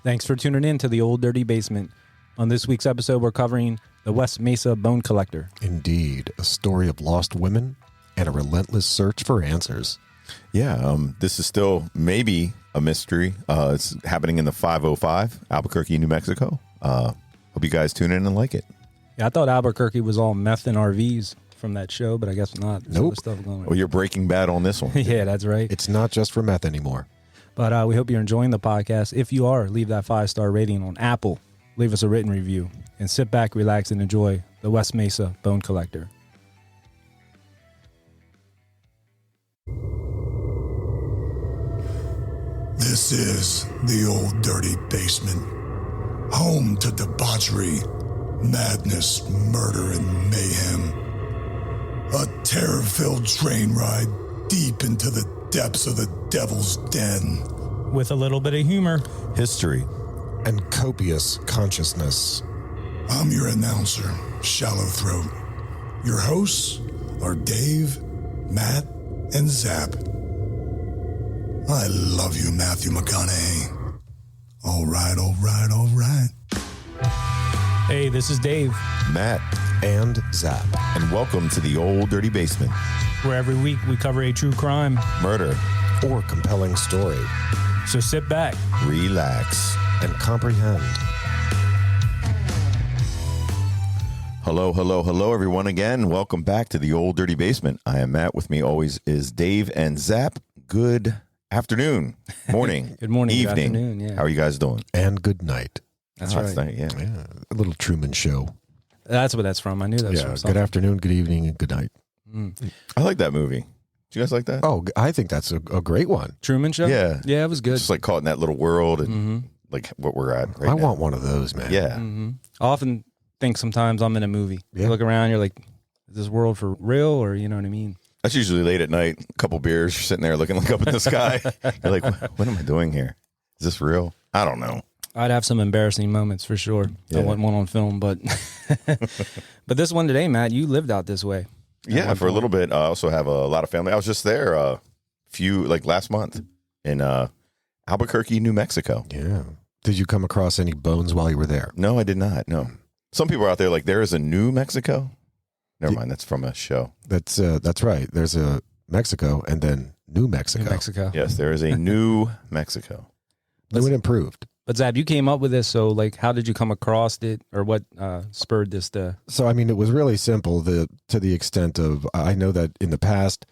Thanks for tuning in to the Old Dirty Basement. On this week's episode, we're covering the West Mesa Bone Collector. Indeed, a story of lost women and a relentless search for answers. Yeah, this is still maybe a mystery. It's happening in the 505, Albuquerque, New Mexico. Hope you guys tune in and like it. Yeah, I thought Albuquerque was all meth and RVs from that show, but I guess not. There's Nope. other stuff going on. Well, you're Breaking Bad on this one. Yeah, that's right. It's not just for meth anymore. But we hope you're enjoying the podcast. If you are, leave that 5-star rating on Apple. Leave us a written review. And sit back, relax, and enjoy the West Mesa Bone Collector. This is the Old Dirty Basement, home to debauchery, madness, murder, and mayhem. A terror-filled train ride deep into the depths of the devil's den. With a little bit of humor. History. And copious consciousness. I'm your announcer, Shallow Throat. Your hosts are Dave, Matt, and Zap. I love you, Matthew McConaughey. All right, all right, all right. Hey, this is Dave, Matt, And Zap. and welcome to the Old Dirty Basement. where every week we cover a true crime. Murder. Or compelling story. So sit back. Relax. And comprehend. Hello, hello, hello, everyone again. Welcome back to the Old Dirty Basement. I am Matt. With me always is Dave and Zap. Good afternoon, morning, Good morning, good evening. afternoon, yeah. How are you guys doing? And good night. That's Oh, right. Yeah. Yeah, a little Truman Show. That's what that's from. I knew that was Yeah, from good something. afternoon, good evening, and good night. I like that movie. Do you guys like that? Oh, I think that's a great one. Truman Show? Yeah. Yeah, it was good. Just like caught in that little world and Mm-hmm. like what we're at right I now. want one of those, man. Yeah. Mm-hmm. I often think sometimes I'm in a movie. Yeah. You look around, you're like, is this world for real? Or, you know what I mean? That's usually late at night. A couple beers, you're sitting there looking like up in the sky. You're like, what am I doing here? Is this real? I don't know. I'd have some embarrassing moments for sure. Yeah. I want one on film, but but this one today, Matt, you lived out this way. Yeah, for a little bit. I also have a lot of family. I was just there last month in Albuquerque, New Mexico. Yeah. Did you come across any bones while you were there? No, I did not. No. Some people are out there like, there is a New Mexico. Never mind. That's from a show. That's right. There's a Mexico and then New Mexico. New Mexico. Yes, there is a New Mexico. New and improved. But Zab, you came up with this, so like, how did you come across it, or what spurred this to? So, I mean, it was really simple to the extent of, I know that in the past,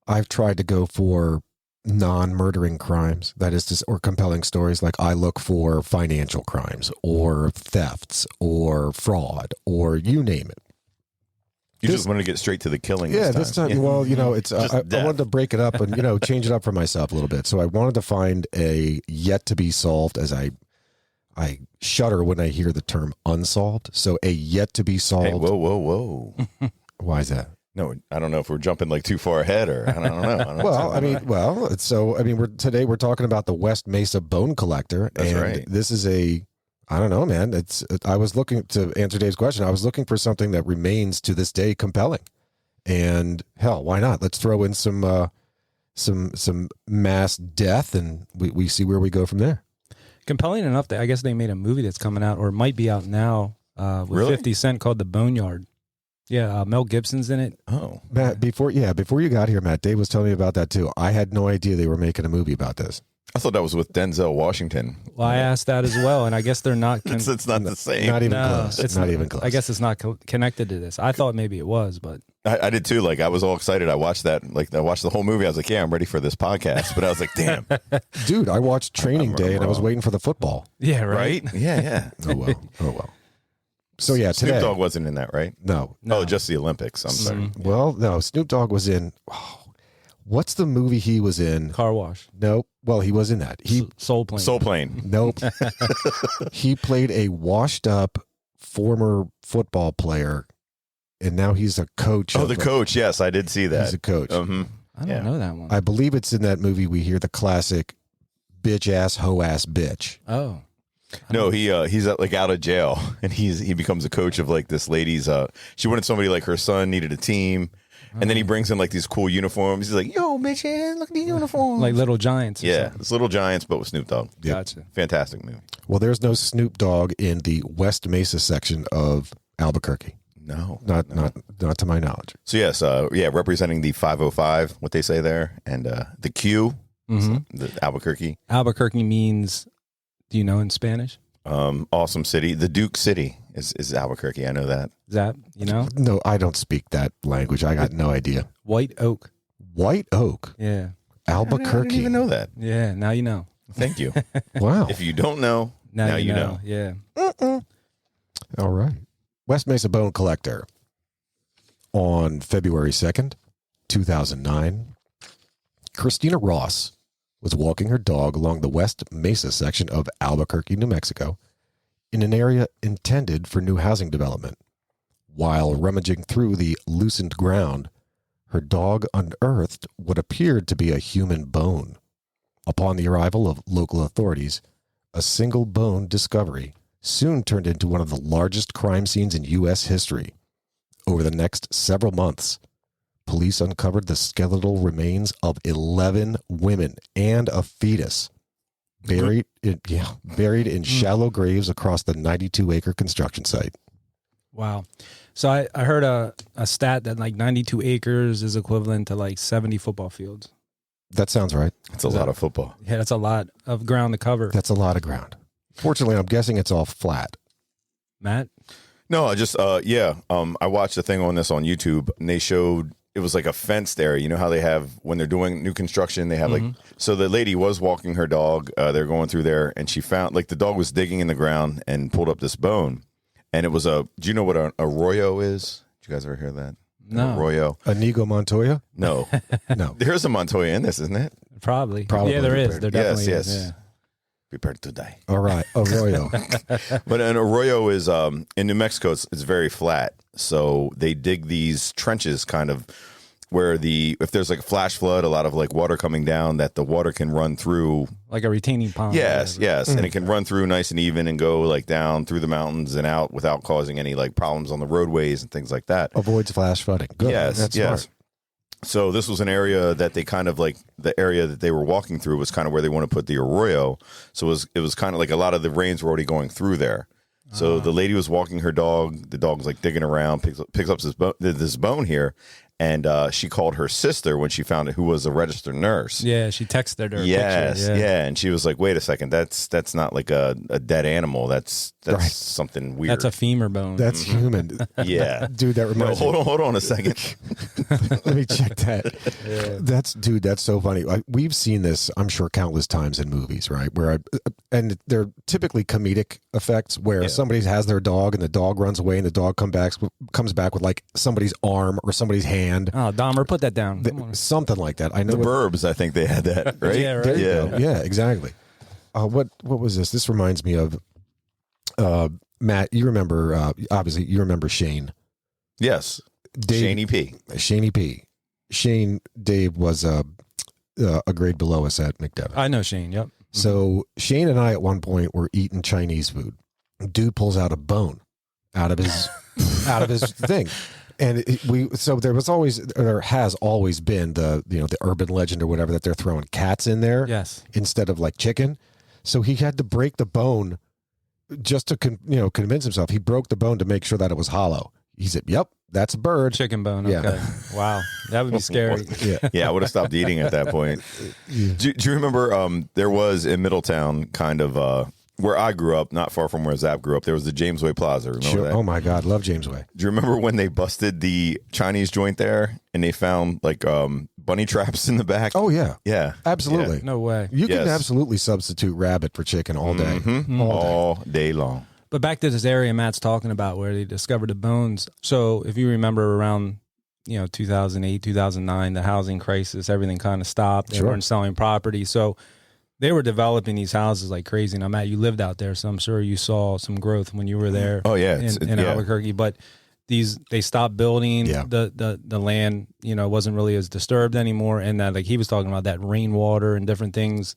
I've tried to go for non-murdering crimes, that is, or compelling stories. Like I look for financial crimes or thefts or fraud or you name it. You just wanted to get straight to the killing. Yeah, this time. Yeah. Well, you know, it's Just I death. wanted to break it up and, you know, change it up for myself a little bit. So I wanted to find a yet to be solved, as I shudder when I hear the term unsolved. So a yet to be solved. Hey, whoa. Why is that? No, I don't know if we're jumping like too far ahead or I don't know. We're talking about the West Mesa Bone Collector. That's and right. This is I don't know, man. I was looking to answer Dave's question. I was looking for something that remains to this day compelling. And hell, why not? Let's throw in some mass death and we see where we go from there. Compelling enough that I guess they made a movie that's coming out, or might be out now, with Really? 50 Cent, called The Boneyard. Yeah, Mel Gibson's in it. Oh, Matt, before you got here, Matt, Dave was telling me about that too. I had no idea they were making a movie about this. I thought that was with Denzel Washington. Well, I asked that as well, and I guess they're not. It's not the same. Not even No, close. it's not even close. I guess it's not connected to this. I thought maybe it was, but I did too. Like I was all excited. I watched that. Like I watched the whole movie. I was like, yeah, I'm ready for this podcast. But I was like, damn, Dude, I watched Training I'm Day and I was wrong. waiting for the football. yeah, right? Yeah. Oh well. So yeah, Snoop today. Dogg wasn't in that, right? No. Oh, just the Olympics. I'm sorry. Mhm. Well, no. Snoop Dogg was in. What's the movie he was in? Car Wash, Nope. Well, he was in that. Soul Plane. Soul Plane. Nope. He played a washed-up former football player, and now he's a coach. Oh, the coach. Yes, I did see that. He's a coach. I don't Yeah. know that one. I believe it's in that movie. We hear the classic "bitch ass, hoe ass, bitch." Oh, No, he's like out of jail, and he becomes a coach of like this lady's. She wanted somebody like her son needed a team. And then he brings in like these cool uniforms. He's like, yo, bitch, look at these uniforms. Like Little Giants. Or yeah, something. it's Little Giants, but with Snoop Dogg. Gotcha. Fantastic movie. Well, there's no Snoop Dogg in the West Mesa section of Albuquerque. No. Not to my knowledge. So, yes, representing the 505, what they say there, and the Q, the Albuquerque. Albuquerque means, do you know in Spanish? Awesome city. The Duke City is Albuquerque. I know that. Is that, you know? No, I don't speak that language. I got no idea. White Oak. White Oak, Yeah. Albuquerque. I didn't even know that. Yeah, now you know. Thank you. Wow. If you don't know, now you know. Yeah. All right. West Mesa Bone Collector. On February 2nd, 2009, Christina Ross was walking her dog along the West Mesa section of Albuquerque, New Mexico, in an area intended for new housing development. While rummaging through the loosened ground, her dog unearthed what appeared to be a human bone. Upon the arrival of local authorities, a single bone discovery soon turned into one of the largest crime scenes in U.S. history. Over the next several months, police uncovered the skeletal remains of 11 women and a fetus buried in shallow graves across the 92-acre construction site. Wow. So I heard a stat that like 92 acres is equivalent to like 70 football fields. That sounds right. It's a lot of football. Yeah, that's a lot of ground to cover. That's a lot of ground. Fortunately, I'm guessing it's all flat. Matt? No, I just I watched a thing on this on YouTube, and they showed it was like a fenced area. You know how they have when they're doing new construction, they have like so the lady was walking her dog. They're going through there, and she found like the dog was digging in the ground and pulled up this bone, and it was do you know what an arroyo is? Did you guys ever hear that? No. An arroyo. Inigo Montoya? No, No. there's a Montoya in this, isn't it? Probably. Probably. Yeah, there is. There definitely yes. is. Yeah. Prepared to die. All right. Arroyo. But an arroyo is in New Mexico. It's very flat, so they dig these trenches, kind of where if there's like a flash flood, a lot of like water coming down, that the water can run through. Like a retaining pond. Yes, and it can run through nice and even and go like down through the mountains and out without causing any like problems on the roadways and things like that. Avoids flash flooding. Good. Yes, That's yes. smart. So this was an area that they kind of like the area that they were walking through was kind of where they want to put the arroyo. So it was kind of like a lot of the rains were already going through there. So the lady was walking her dog. The dog's like digging around, picks up this bone here, and she called her sister when she found it, who was a registered nurse. Yeah, she texted her. Yes, picture. yeah, and she was like, "Wait a second, that's not like a dead animal. That's Right. something weird. That's a femur bone. That's human. yeah." Dude, that No, reminds me. hold on a second. Let me check that. That's so funny. We've seen this, I'm sure, countless times in movies, right? And they're typically comedic effects where somebody has their dog and the dog runs away and the dog comes back with like somebody's arm or somebody's hand. Oh, Dahmer, put that down. Come on. Something like that. I know The Burbs, I think they had that, right? Yeah, right. There you go. Yeah, exactly. What was this? This reminds me of Matt. You remember? Obviously, you remember Shane. Yes, Dave, Shaney P. Shaney P. Shane Dave was a grade below us at McDevitt. I know Shane. Yep. So Shane and I at one point were eating Chinese food. Dude pulls out a bone out of his thing. And there has always been the urban legend or whatever that they're throwing cats in there Yes. instead of like chicken. So he had to break the bone just to convince himself. He broke the bone to make sure that it was hollow. He said, "Yep, that's a bird." Chicken bone. Yeah. Okay. Wow. That would be scary. Yeah. I would have stopped eating at that point. Do you remember there was in Middletown kind of where I grew up, not far from where Zap grew up, there was the Jamesway Plaza. Remember Sure. that? Oh my God, love Jamesway. Do you remember when they busted the Chinese joint there and they found like bunny traps in the back? Oh yeah, yeah. absolutely. No way. You can Yes. absolutely substitute rabbit for chicken all day. Mhm. All day long. But back to this area Matt's talking about where they discovered the bones. So if you remember around, 2008, 2009, the housing crisis, everything kind of stopped. They Sure. weren't selling property. So they were developing these houses like crazy. Now, Matt, you lived out there, so I'm sure you saw some growth when you were there. Oh, yeah. in Albuquerque. But they stopped building. Yeah. The land, wasn't really as disturbed anymore. And that, like he was talking about, that rainwater and different things.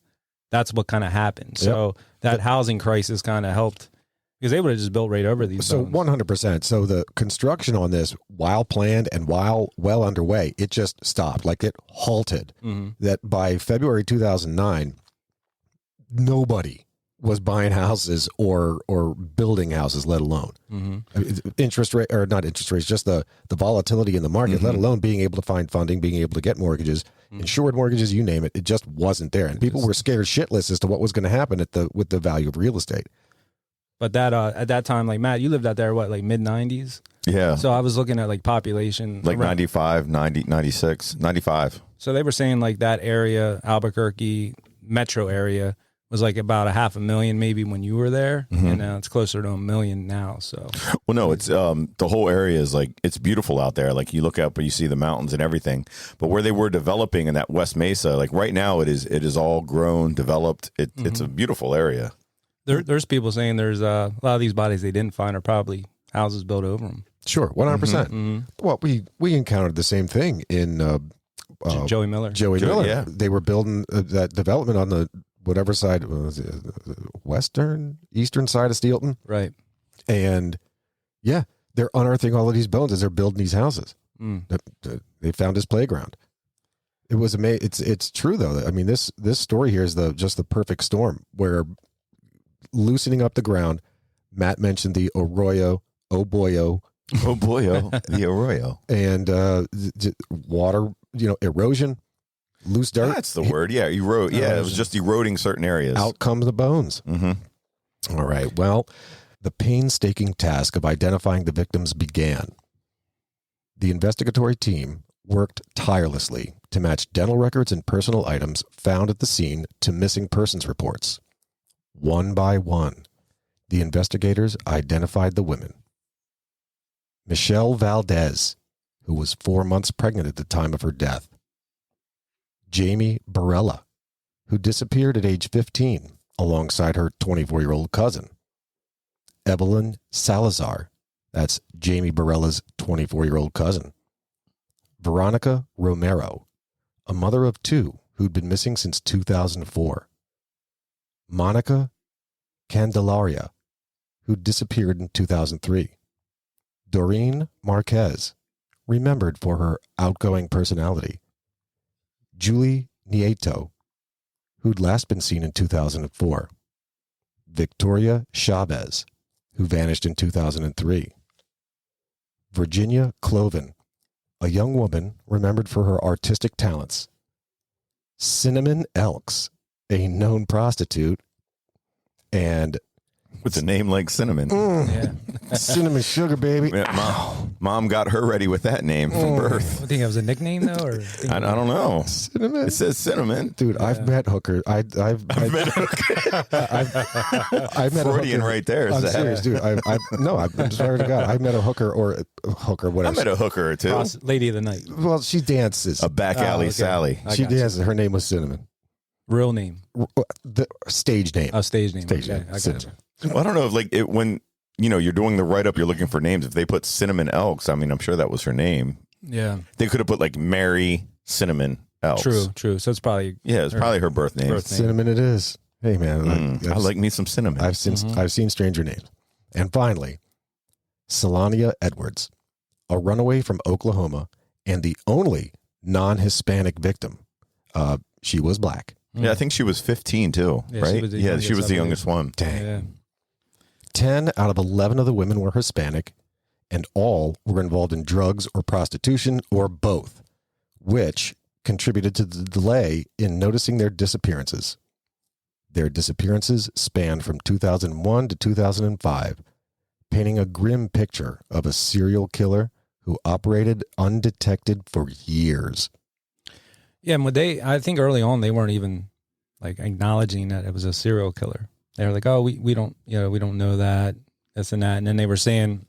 That's what kind of happened. So that housing crisis kind of helped Because they would have just built right over these So bones. 100%. So the construction on this, while planned and while well underway, it just stopped. Like it halted. That by February 2009, nobody was buying houses or building houses, let alone interest rate, or not interest rates, just the volatility in the market, let alone being able to find funding, being able to get mortgages, insured mortgages, you name it. It just wasn't there, and people were scared shitless as to what was going to happen with the value of real estate. But that at that time, like Matt, you lived out there, what, like mid 90s? Yeah. So I was looking at like population. Like around, 95, 90, 96, 95. So they were saying like that area, Albuquerque metro area, was like about 500,000 maybe when you were there, and now it's closer to 1 million now. So, Well, no, it's the whole area is like, it's beautiful out there. Like you look up and you see the mountains and everything. But where they were developing in that West Mesa, like right now, it is all grown, developed. It's a beautiful area. there's people saying there's a lot of these bodies they didn't find are probably houses built over them. Sure, 100%. Well, we encountered the same thing in Joey Miller. Joey Miller. yeah. They were building that development on the whatever side was it, the eastern side of Steelton, Right. and yeah, they're unearthing all of these bones as they're building these houses. They found his playground. It was amazing. It's true though. I mean, this story here is just the perfect storm where loosening up the ground. Matt mentioned the arroyo, Oh boy, the arroyo. and water, erosion, loose dirt. That's the word. Yeah, erode. Yeah, it was just eroding certain areas. Out comes the bones. All right. Well, the painstaking task of identifying the victims began. The investigatory team worked tirelessly to match dental records and personal items found at the scene to missing persons reports. One by one, the investigators identified the women. Michelle Valdez, who was 4 months pregnant at the time of her death. Jamie Barella, who disappeared at age 15 alongside her 24-year-old cousin. Evelyn Salazar, that's Jamie Barella's 24-year-old cousin. Veronica Romero, a mother of two who'd been missing since 2004. Monica Candelaria, who disappeared in 2003. Doreen Marquez, remembered for her outgoing personality. Julie Nieto, who'd last been seen in 2004. Victoria Chavez, who vanished in 2003. Virginia Cloven, a young woman remembered for her artistic talents. Cinnamon Elks, a known prostitute. And With a name like Cinnamon. Yeah. cinnamon sugar, baby. Yeah, Mom got her ready with that name from birth. I think it was a nickname though, or I don't know. Cinnamon. It says Cinnamon. Dude, I've met hooker. I've met a Freudian hooker. right there. I'm Zach. serious, dude. I'm swear to God. I met a hooker or a hooker, I whatever. met a hooker or two. Lady of the Night. Well, she dances. A back alley okay. Sally. She got you. dances. Her name was Cinnamon. Real name. The stage name. Oh, stage name. Stage Okay, name. I got Cinnamon. you. Well, I don't know if like it when you're doing the write up, you're looking for names. If they put Cinnamon Elks, I mean, I'm sure that was her name. Yeah. They could have put like Mary Cinnamon Elks. True. So it's probably Yeah, it's probably her birth name. Birth name. Cinnamon it is. Hey, man. I like me some cinnamon. I've seen stranger names. And finally, Selania Edwards, a runaway from Oklahoma and the only non-Hispanic victim. She was black. Yeah, I think she was 15 too, Yeah, she right? was the Yeah, she youngest, was the I believe. youngest one. Dang. Yeah. 10 out of 11 of the women were Hispanic, and all were involved in drugs or prostitution or both, which contributed to the delay in noticing their disappearances. Their disappearances spanned from 2001 to 2005, painting a grim picture of a serial killer who operated undetected for years. Yeah, and I think early on they weren't even like acknowledging that it was a serial killer. They were like, "Oh, we don't, we don't know that, this and that." And then they were saying,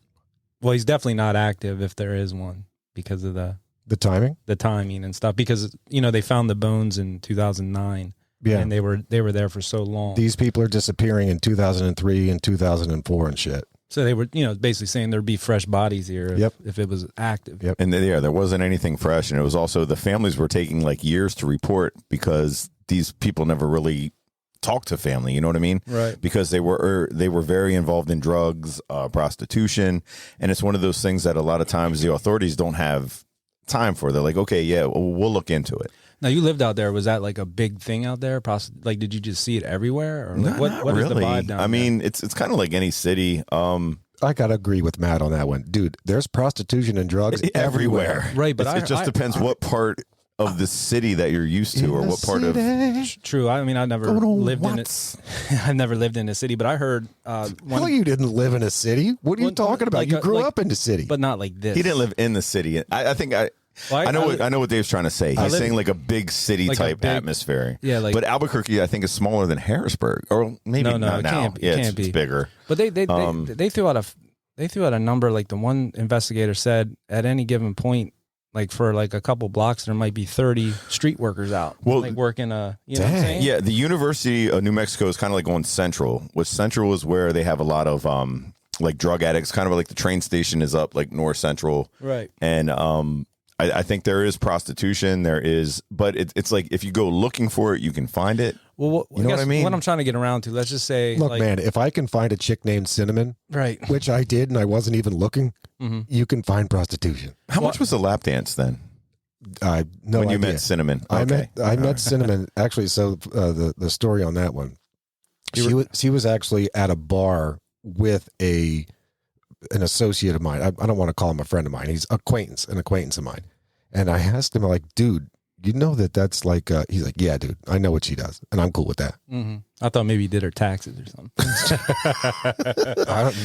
"Well, he's definitely not active if there is one because of the timing. timing and stuff." Because they found the bones in 2009, Yeah. and they were there for so long. These people are disappearing in 2003 and 2004 and shit. So they were, basically saying there'd be fresh bodies here if it was active. Yep. And there wasn't anything fresh, and it was also the families were taking like years to report because these people never really talk to family. You know what I mean? Right. Because they were very involved in drugs, prostitution, and it's one of those things that a lot of times the authorities don't have time for. They're like, okay, yeah, we'll look into it. Now, you lived out there. Was that like a big thing out there? Like, did you just see it everywhere? Or like, what really. is the vibe down there? I mean, it's kind of like any city. I gotta agree with Matt on that one, dude. There's prostitution and drugs everywhere. Right, but it just depends what part of the city that you're used to, or what part of. True. I mean, I never lived in it. I've never lived in a city, but I heard. Hell, you didn't live in a city. What are you talking about? You grew up in the city, but not like this. He didn't live in the city. I think I know what Dave's trying to say. He's saying like a big city type atmosphere. Yeah, like, but Albuquerque, I think, is smaller than Harrisburg, or maybe no, not it now. Can't, yeah, it's bigger. But they threw out a number. Like the one investigator said, at any given point, like for like a couple blocks, there might be 30 street workers out, like working you know what I'm saying? Yeah, the University of New Mexico is kind of like going central, which central is where they have a lot of like drug addicts, kind of like the train station is up like north central. Right. And I think there is prostitution. There is, but it's like if you go looking for it, you can find it. Well, you know what I mean? What I'm trying to get around to, let's just say, look, man, if I can find a chick named Cinnamon, right, which I did, and I wasn't even looking, you can find prostitution. How much was a lap dance then? I no when idea. You met Cinnamon. I met Cinnamon actually. So the story on that one, she was actually at a bar with an associate of mine. I don't want to call him a friend of mine. He's an acquaintance of mine. And I asked him, like, dude, you know that's like, he's like, yeah, dude, I know what she does. And I'm cool with that. Mm-hmm. I thought maybe he did her taxes or something.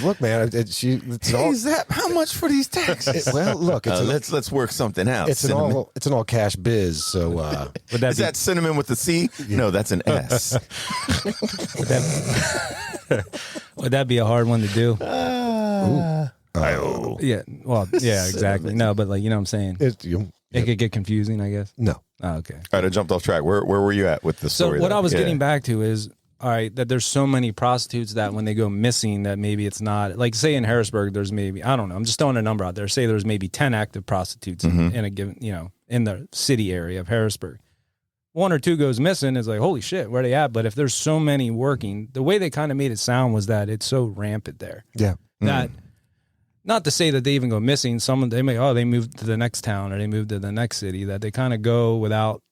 Look, man, how much for these taxes? Well, look, let's work something out. It's an all cash biz. So is that Cinnamon with the C? Yeah. No, that's an S. Would that be a hard one to do? Yeah. Well, yeah, exactly. No, but like, you know what I'm saying? It could get confusing, I guess. No. Oh, okay. All right, I jumped off track. Where were you at with the story? So what I was getting back to is, all right, that there's so many prostitutes that when they go missing, that maybe it's not, like say in Harrisburg, there's maybe, I don't know, I'm just throwing a number out there. Say there's maybe 10 active prostitutes in a given, in the city area of Harrisburg. One or two goes missing, is like, holy shit, where are they at? But if there's so many working, the way they kind of made it sound was that it's so rampant there. Yeah. That, not to say that they even go missing. They moved to the next town or they moved to the next city, that they kind of go without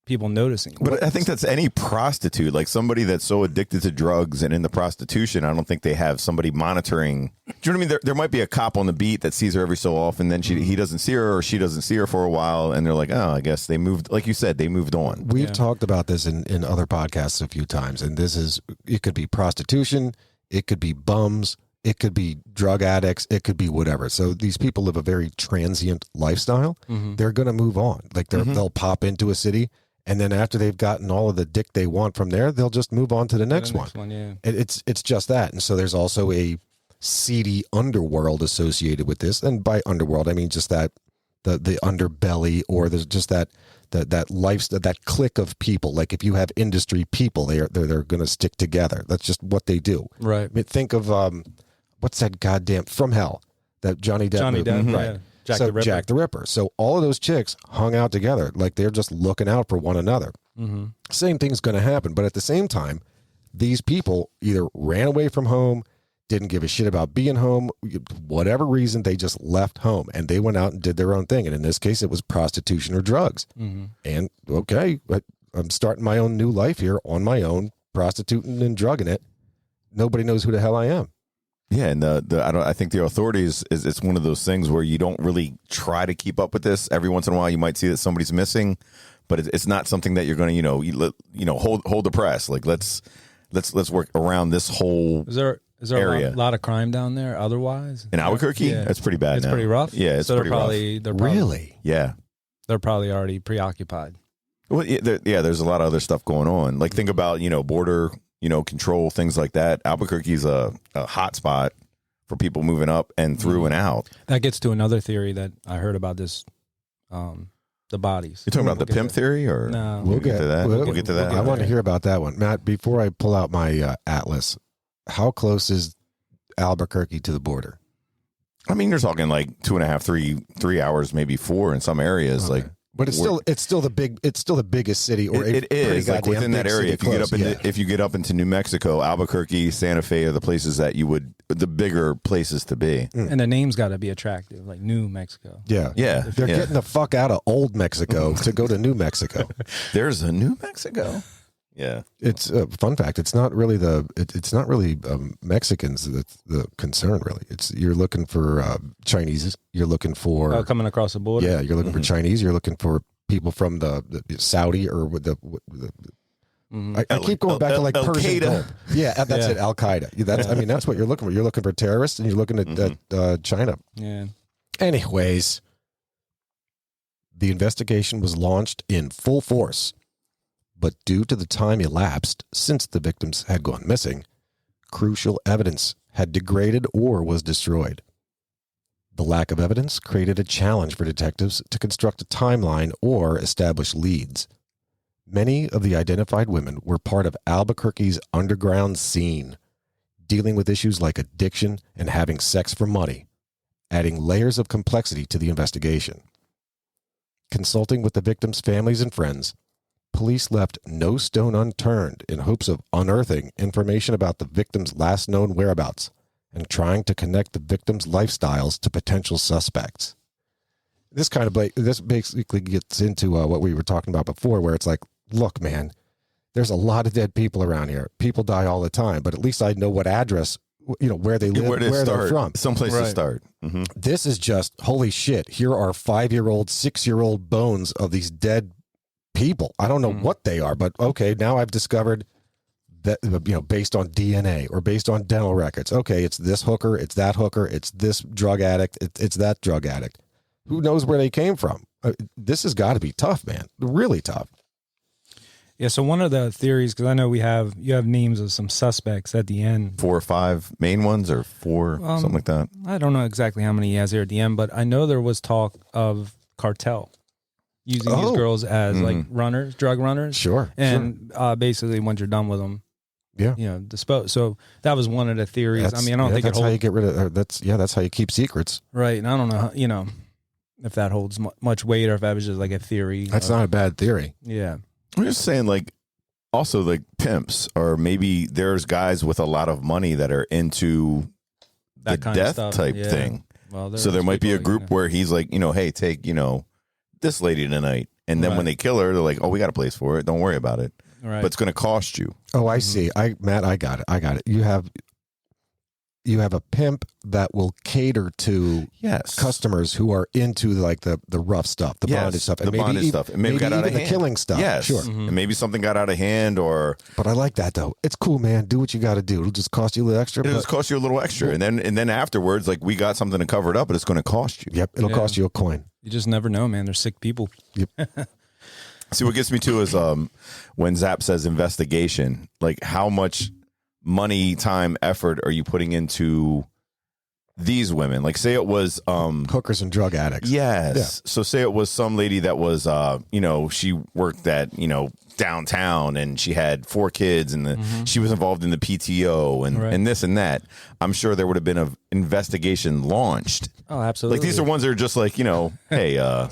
people noticing. But I think that's any prostitute, like somebody that's so addicted to drugs and in the prostitution. I don't think they have somebody monitoring. Do you know what I mean? There might be a cop on the beat that sees her every so often. Then he doesn't see her, or she doesn't see her for a while, and they're like, oh, I guess they moved. Like you said, they moved on. We've talked about this in other podcasts a few times, and it could be prostitution, it could be bums, it could be drug addicts, it could be whatever. So these people live a very transient lifestyle. They're going to move on. Like they'll pop into a city, and then after they've gotten all of the dick they want from there, they'll just move on to the next one. Yeah. It's just that. And so there's also a seedy underworld associated with this. And by underworld, I mean just that the underbelly, or there's just that lifestyle, that clique of people. Like if you have industry people, they're going to stick together. That's just what they do. Right. I mean, think of what's that goddamn From Hell, that Johnny Depp movie. Right. Yeah. Jack the Ripper. So all of those chicks hung out together. Like they're just looking out for one another. Same thing's going to happen. But at the same time, these people either ran away from home, didn't give a shit about being home, whatever reason, they just left home and they went out and did their own thing. And in this case, it was prostitution or drugs. And okay, I'm starting my own new life here on my own, prostituting and drugging it. Nobody knows who the hell I am. Yeah, and I think the authorities it's one of those things where you don't really try to keep up with this. Every once in a while, you might see that somebody's missing, but it's not something that you're going to hold the press. Like let's work around this whole. Is there area. a lot of crime down there? Otherwise, in Albuquerque, that's pretty bad. It's now. pretty rough. Yeah, it's pretty rough. They're probably Really? Yeah, they're probody already preoccupied. Well, there's a lot of other stuff going on. Like think about border control, things like that. Albuquerque's a hot spot for people moving up and through and out. That gets to another theory that I heard about this, the bodies. You're talking about the pimp theory, or no? We'll get to that. We'll get to that. I want to hear about that one. Matt, before I pull out my atlas, how close is Albuquerque to the border? I mean, you're talking like 2.5, 3 hours, maybe 4 in some areas. Okay. Like But it's still the biggest city, or it is like within that area. If you get up into New Mexico, Albuquerque, Santa Fe are the places that the bigger places to be. And the name's got to be attractive, like New Mexico. Yeah. They're getting the fuck out of old Mexico to go to New Mexico. There's a New Mexico. Yeah, it's a fun fact. It's not really Mexicans that's the concern. Really, you're looking for Chinese. You're looking for coming across the border. Yeah, you're looking for Chinese. You're looking for people from the Saudi or with the. I keep going back to like Persian Gulf. Yeah, that's it. Al Qaeda. That's what you're looking for. You're looking for terrorists, and you're looking at China. Yeah. Anyways, the investigation was launched in full force. But due to the time elapsed since the victims had gone missing, crucial evidence had degraded or was destroyed. The lack of evidence created a challenge for detectives to construct a timeline or establish leads. Many of the identified women were part of Albuquerque's underground scene, dealing with issues like addiction and having sex for money, adding layers of complexity to the investigation. Consulting with the victims' families and friends, police left no stone unturned in hopes of unearthing information about the victims' last known whereabouts and trying to connect the victims' lifestyles to potential suspects. This basically gets into what we were talking about before, where it's like, look, man, there's a lot of dead people around here. People die all the time, but at least I know what address, where they live, where they're from. Someplace to start. Mm-hmm. This is just, holy shit, here are 5-year-old, 6-year-old bones of these dead people. I don't know what they are, but okay, now I've discovered that, based on DNA or based on dental records. Okay, it's this hooker, it's that hooker, it's this drug addict, it's that drug addict. Who knows where they came from? This has got to be tough, man. Really tough. Yeah, so one of the theories, because I know you have names of some suspects at the end. 4 or 5 main ones, or 4, something like that. I don't know exactly how many he has there at the end, but I know there was talk of cartel using these girls as like runners, drug runners. Sure. And basically, once you're done with them, dispose. So that was one of the theories. That's, I mean, I don't think that's how you get rid of. That's how you keep secrets. Right. And I don't know, if that holds much weight or if that was just like a theory. That's not a bad theory. Yeah. I'm just saying, like, also like pimps, or maybe there's guys with a lot of money that are into that the death type thing. Well, so there might be a group where he's like, hey, take, this lady tonight. And then when they kill her, they're like, oh, we got a place for it. Don't worry about it. Right. But it's going to cost you. Oh, I see. Matt, I got it. You have a pimp that will cater to customers who are into like the rough stuff, the bondage stuff, and bondage stuff, and maybe got out of hand. The killing stuff. Yes, sure. And maybe something got out of hand, But I like that though. It's cool, man. Do what you got to do. It'll just cost you a little extra. It'll just cost you a little extra, and then afterwards, like, we got something to cover it up, but it's going to cost you. Yep, it'll cost you a coin. You just never know, man. They're sick people. Yep. See, what gets me too is when Zap says investigation, like, how much money, time, effort are you putting into these women? Like, say it was hookers and drug addicts. Yes. Yeah. So say it was some lady that was she worked at downtown, and she had 4 kids, and she was involved in the PTO and this and that. I'm sure there would have been an investigation launched. Oh, absolutely. Like, these are ones that are just like, hey, a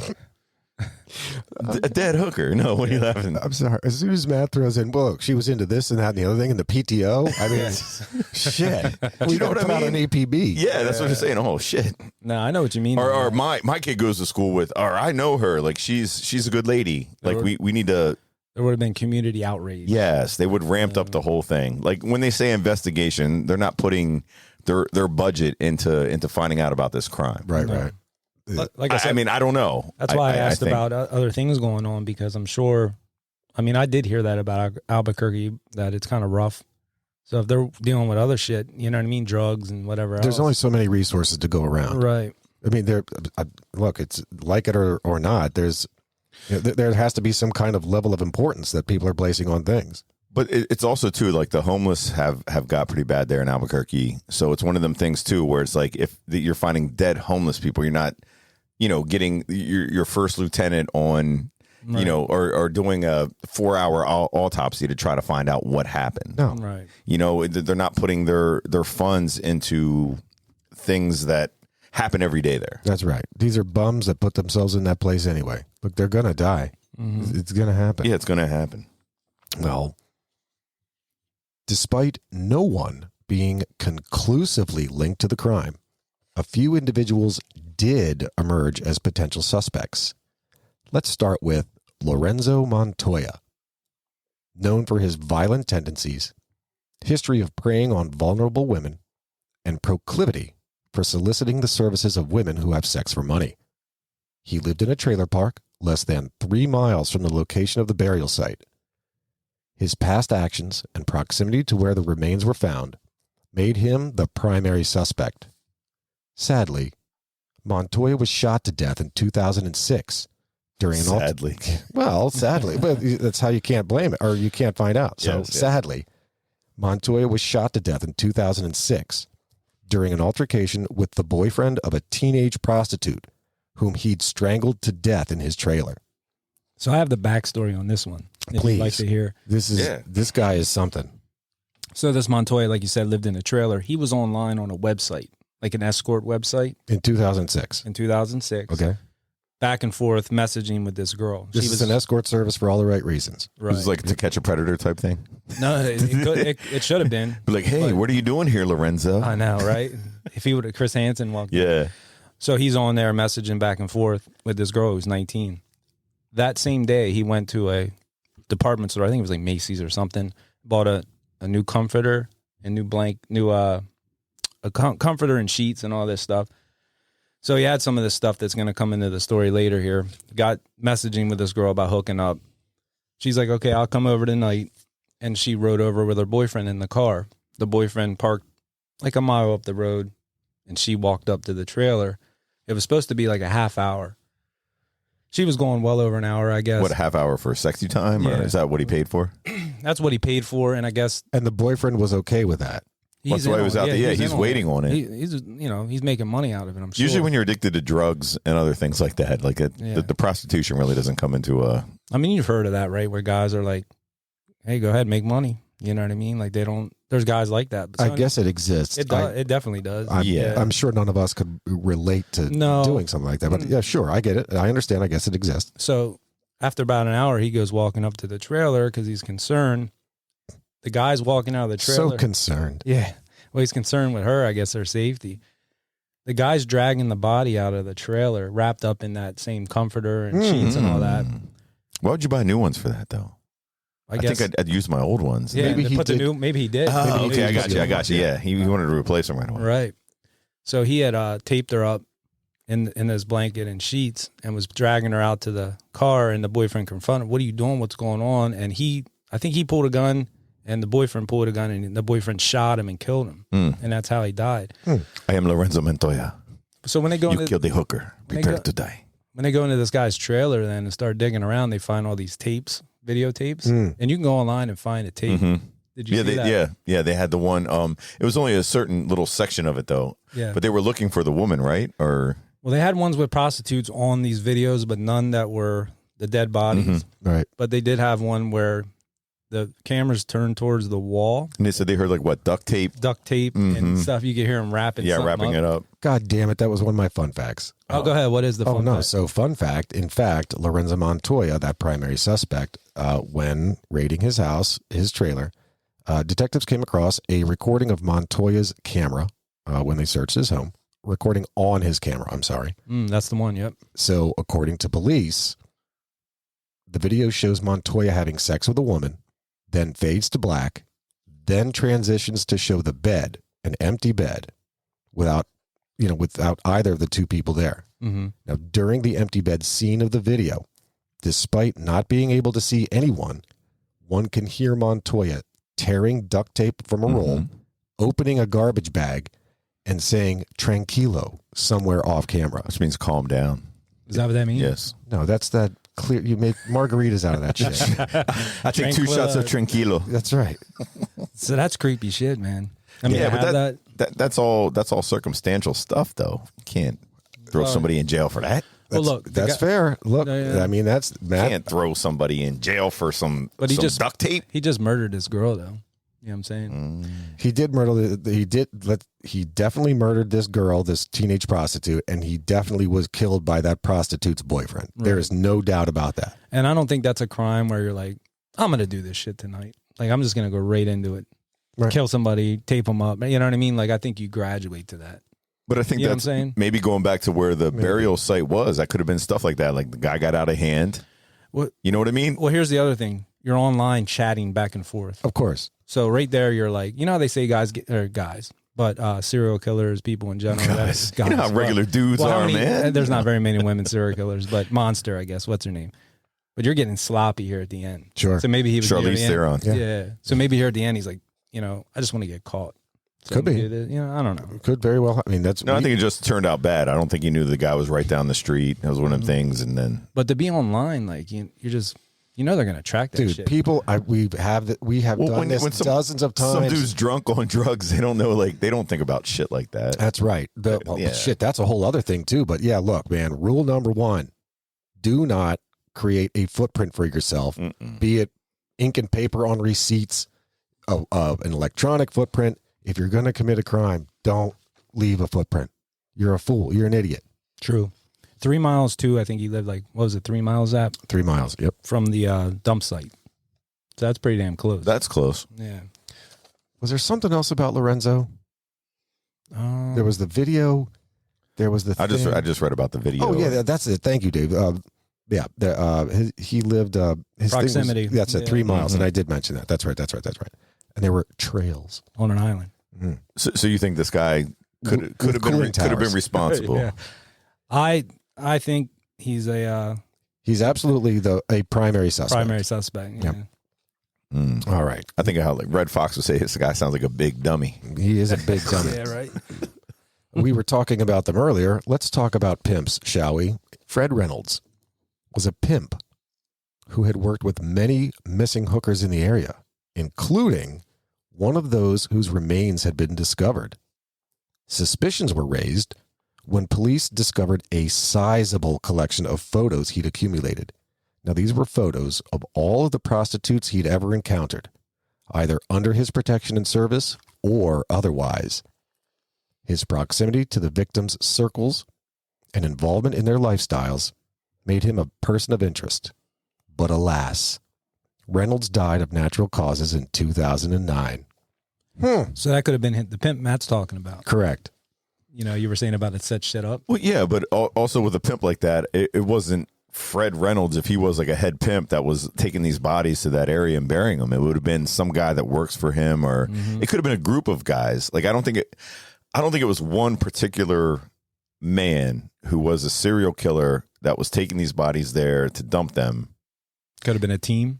dead hooker. No, what are you laughing? I'm sorry. As soon as Matt throws in, well, she was into this and that and the other thing, and the PTO. I mean, shit. We know what I mean? Out an APB. Yeah, that's what I'm saying. Oh shit. No, I know what you mean. Or my kid goes to school with, or I know her. Like, she's a good lady. Like, we need to. There would have been community outrage. Yes, they would ramped up the whole thing. Like, when they say investigation, they're not putting their budget into finding out about this crime. Right, right. Like I said, I mean, I don't know. That's why I asked about other things going on, because I'm sure. I mean, I did hear that about Albuquerque, that it's kind of rough. So if they're dealing with other shit, you know what I mean, drugs and whatever. There's only so many resources to go around, right? I mean, look, it's like it or not. There has to be some kind of level of importance that people are placing on things. But it's also, too, like, the homeless have got pretty bad there in Albuquerque. So it's one of them things, too, where it's like, if you're finding dead homeless people, you're not, getting your first lieutenant on, right, or doing a 4-hour autopsy to try to find out what happened. No. Right. They're not putting their funds into things that happen every day there. That's right. These are bums that put themselves in that place anyway. Look, they're going to die. It's going to happen. Yeah, it's going to happen. Well, despite no one being conclusively linked to the crime, a few individuals did emerge as potential suspects. Let's start with Lorenzo Montoya. Known for his violent tendencies, history of preying on vulnerable women, and proclivity for soliciting the services of women who have sex for money. He lived in a trailer park less than 3 miles from the location of the burial site. His past actions and proximity to where the remains were found made him the primary suspect. Sadly, Montoya was shot to death in 2006 during an Sadly. sadly, but that's how you can't blame it, or you can't find out. So Yes. sadly, Montoya was shot to death in 2006 during an altercation with the boyfriend of a teenage prostitute whom he'd strangled to death in his trailer. So I have the backstory on this one. If Please. you'd like to hear. This guy is something. So this Montoya, like you said, lived in a trailer. He was online on a website, like an escort website In 2006. in 2006. Okay. Back and forth messaging with this girl. This is an escort service for all the right reasons. right. This is like To Catch a Predator type thing. No, it should have been. Be like, hey, But- what are you doing here, Lorenzo? I know, right? If he would have, Chris Hansen walked in. Yeah. So he's on there messaging back and forth with this girl who's 19. That same day, he went to a department store. I think it was like Macy's or something. Bought a new comforter and comforter and sheets and all this stuff. So he had some of this stuff that's going to come into the story later here. Got messaging with this girl about hooking up. She's like, okay, I'll come over tonight. And she rode over with her boyfriend in the car. The boyfriend parked like a mile up the road, and she walked up to the trailer. It was supposed to be like a half hour. She was going well over an hour, I guess. What, a half hour for sexy time? Or Yeah. is that what he paid for? That's what he paid for, and I guess And the boyfriend was okay with that. That's why he was out there. Yeah, he's waiting on it. He's making money out of it, I'm sure. Usually when you're addicted to drugs and other things like that, like the prostitution really doesn't come into a... I mean, you've heard of that, right? Where guys are like, hey, go ahead, make money. You know what I mean? Like they don't, there's guys like that. But I guess it exists. it does. It definitely does. I'm sure none of us could relate to doing something like that. But yeah, sure, I get it. I understand. I guess it exists. So after about an hour, he goes walking up to the trailer because he's concerned. The guy's walking out of the trailer. So concerned. Yeah. Well, he's concerned with her, I guess, her safety. The guy's dragging the body out of the trailer, wrapped up in that same comforter and sheets and all that. Why would you buy new ones for that, though? I guess, think I'd use my old ones. Yeah, Maybe he did. Maybe he did. Oh, Maybe he okay, did. I got you. Yeah, he wanted to replace them right away. Right. So he had taped her up in his blanket and sheets and was dragging her out to the car, and the boyfriend confronted, what are you doing? What's going on? And I think he pulled a gun, and the boyfriend pulled a gun, and the boyfriend shot him and killed him. And that's how he died. I am Lorenzo Montoya. So when they go You killed the hooker. Prepare to die. when they go into this guy's trailer then and start digging around, they find all these tapes, videotapes, and you can go online and find a tape. Did you see that? Yeah, they had the one. It was only a certain little section of it though. Yeah. But they were looking for the woman, right? Or Well, they had ones with prostitutes on these videos, but none that were the dead bodies. Right. But they did have one where the cameras turned towards the wall, and they said they heard like what, duct tape? duct tape and stuff. You could hear them wrapping. Yeah, wrapping it up. God damn it. That was one of my fun facts. Oh, go ahead. What is the fun fact? So fun fact, in fact, Lorenzo Montoya, that primary suspect, when raiding his house, his trailer, detectives came across a recording of Montoya's camera when they searched his home. Recording on his camera, I'm sorry. That's the one, yep. So according to police, the video shows Montoya having sex with a woman, then fades to black, then transitions to show the bed, an empty bed, without either of the two people there. Now, during the empty bed scene of the video, despite not being able to see anyone, one can hear Montoya tearing duct tape from a roll, opening a garbage bag, and saying "tranquilo" somewhere off camera. Which means calm down. Is that what that means? Yes. No, that's that clear. You make margaritas out of that shit. I take 2 shots of Tranquilo. That's right. So that's creepy shit, man. I mean, Yeah, to but that's all circumstantial stuff, though. You can't throw somebody in jail for that. Well, look, That's fair. Look, Yeah. I mean, that's You Matt. can't throw somebody in jail for some But he just duct tape. He just murdered his girl, though. You know what I'm saying? He did murder. He definitely murdered this girl, this teenage prostitute, and he definitely was killed by that prostitute's boyfriend. Right. There is no doubt about that. And I don't think that's a crime where you're like, I'm going to do this shit tonight. Like, I'm just going to go right into it. Right. Kill somebody, tape them up. You know what I mean? Like, I think you graduate to that. But I think You know what I'm that's saying? maybe going back to where the burial site was. That could have been stuff like that. Like the guy got out of hand. What? You know what I mean? Well, here's the other thing. You're online chatting back and forth. Of course. So right there, you're like, you know how they say guys, but serial killers, people in general. Guys. You know how regular dudes are, man. There's not very many women serial killers, but Monster, I guess. What's her name? But you're getting sloppy here at the end. Sure. So maybe he was near Charlize the end. Theron. Yeah. So maybe here at the end, he's like, I just want to get caught. So Could be. I don't know. Could very well. I mean, that's. No, I think it just turned out bad. I don't think he knew the guy was right down the street. That was one of them things. And then, But to be online, like you're just, they're gonna track that dude, shit. people. We have done this dozens of times. some dude's drunk on drugs, they don't know, like they don't think about shit like that. That's right. Shit, that's a whole other thing too. But yeah, look, man. Rule number 1: do not create a footprint for yourself. Be it ink and paper on receipts, an electronic footprint. If you're going to commit a crime, don't leave a footprint. You're a fool. You're an idiot. True. 3 miles too. I think he lived like, what was it? 3 miles 3 miles. Yep. from the dump site. So that's pretty damn close. That's close. Yeah. Was there something else about Lorenzo? There was the video. There was the. I just read about the video. Oh yeah, that's it. Thank you, Dave. He lived his Proximity. Thing was, that's it. 3 miles, Mm-hmm. and I did mention that. That's right. And there were trails. on an island. So you think this guy could have been responsible? Yeah. I think he's a He's absolutely a primary suspect. primary suspect. Yeah. Yep. All right. I think how like Red Fox would say this guy sounds like a big dummy. He is a big dummy. Yeah, right. We were talking about them earlier. Let's talk about pimps, shall we? Fred Reynolds was a pimp who had worked with many missing hookers in the area, including one of those whose remains had been discovered. Suspicions were raised when police discovered a sizable collection of photos he'd accumulated. Now, these were photos of all of the prostitutes he'd ever encountered, either under his protection and service or otherwise. His proximity to the victims' circles and involvement in their lifestyles made him a person of interest. But alas, Reynolds died of natural causes in 2009. So that could have been the pimp Matt's talking about. Correct. You were saying about it set shit up. Well, yeah, but also with a pimp like that, it wasn't Fred Reynolds. If he was like a head pimp that was taking these bodies to that area and burying them, it would have been some guy that works for him, or it could have been a group of guys. Like I don't think it was one particular man who was a serial killer that was taking these bodies there to dump them. Could have been a team,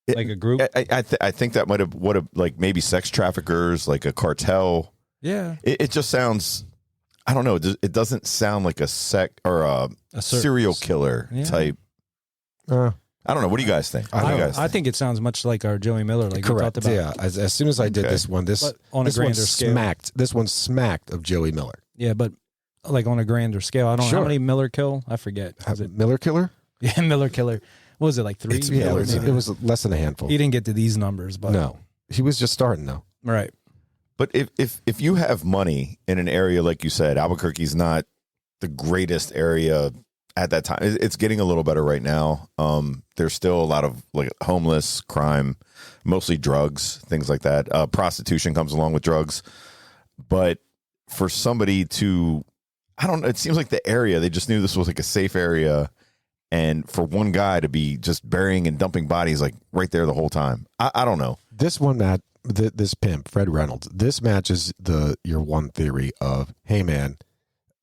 like a group. I think that would have like maybe sex traffickers, like a cartel. Yeah. It just sounds. I don't know. It doesn't sound like a serial killer type. I don't know. What do you guys think? I think it sounds much like our Joey Miller, like Correct. we talked about. Yeah. As soon as I did this one, But on a grander scale. This one smacked of Joey Miller. Yeah, but like on a grander scale. I don't know Sure. how many Miller kill. I forget. Was it? Miller killer? Yeah, Miller killer. What was it, like 3? Yeah, it was less than a handful. He didn't get to these numbers, but No, he was just starting though. Right. But if you have money in an area like you said, Albuquerque's not the greatest area at that time. It's getting a little better right now. There's still a lot of like homeless crime, mostly drugs, things like that. Prostitution comes along with drugs. But for somebody to, I don't know, it seems like the area, they just knew this was like a safe area. And for one guy to be just burying and dumping bodies like right there the whole time. I don't know. This one, Matt, this pimp, Fred Reynolds, this matches your one theory of, hey, man,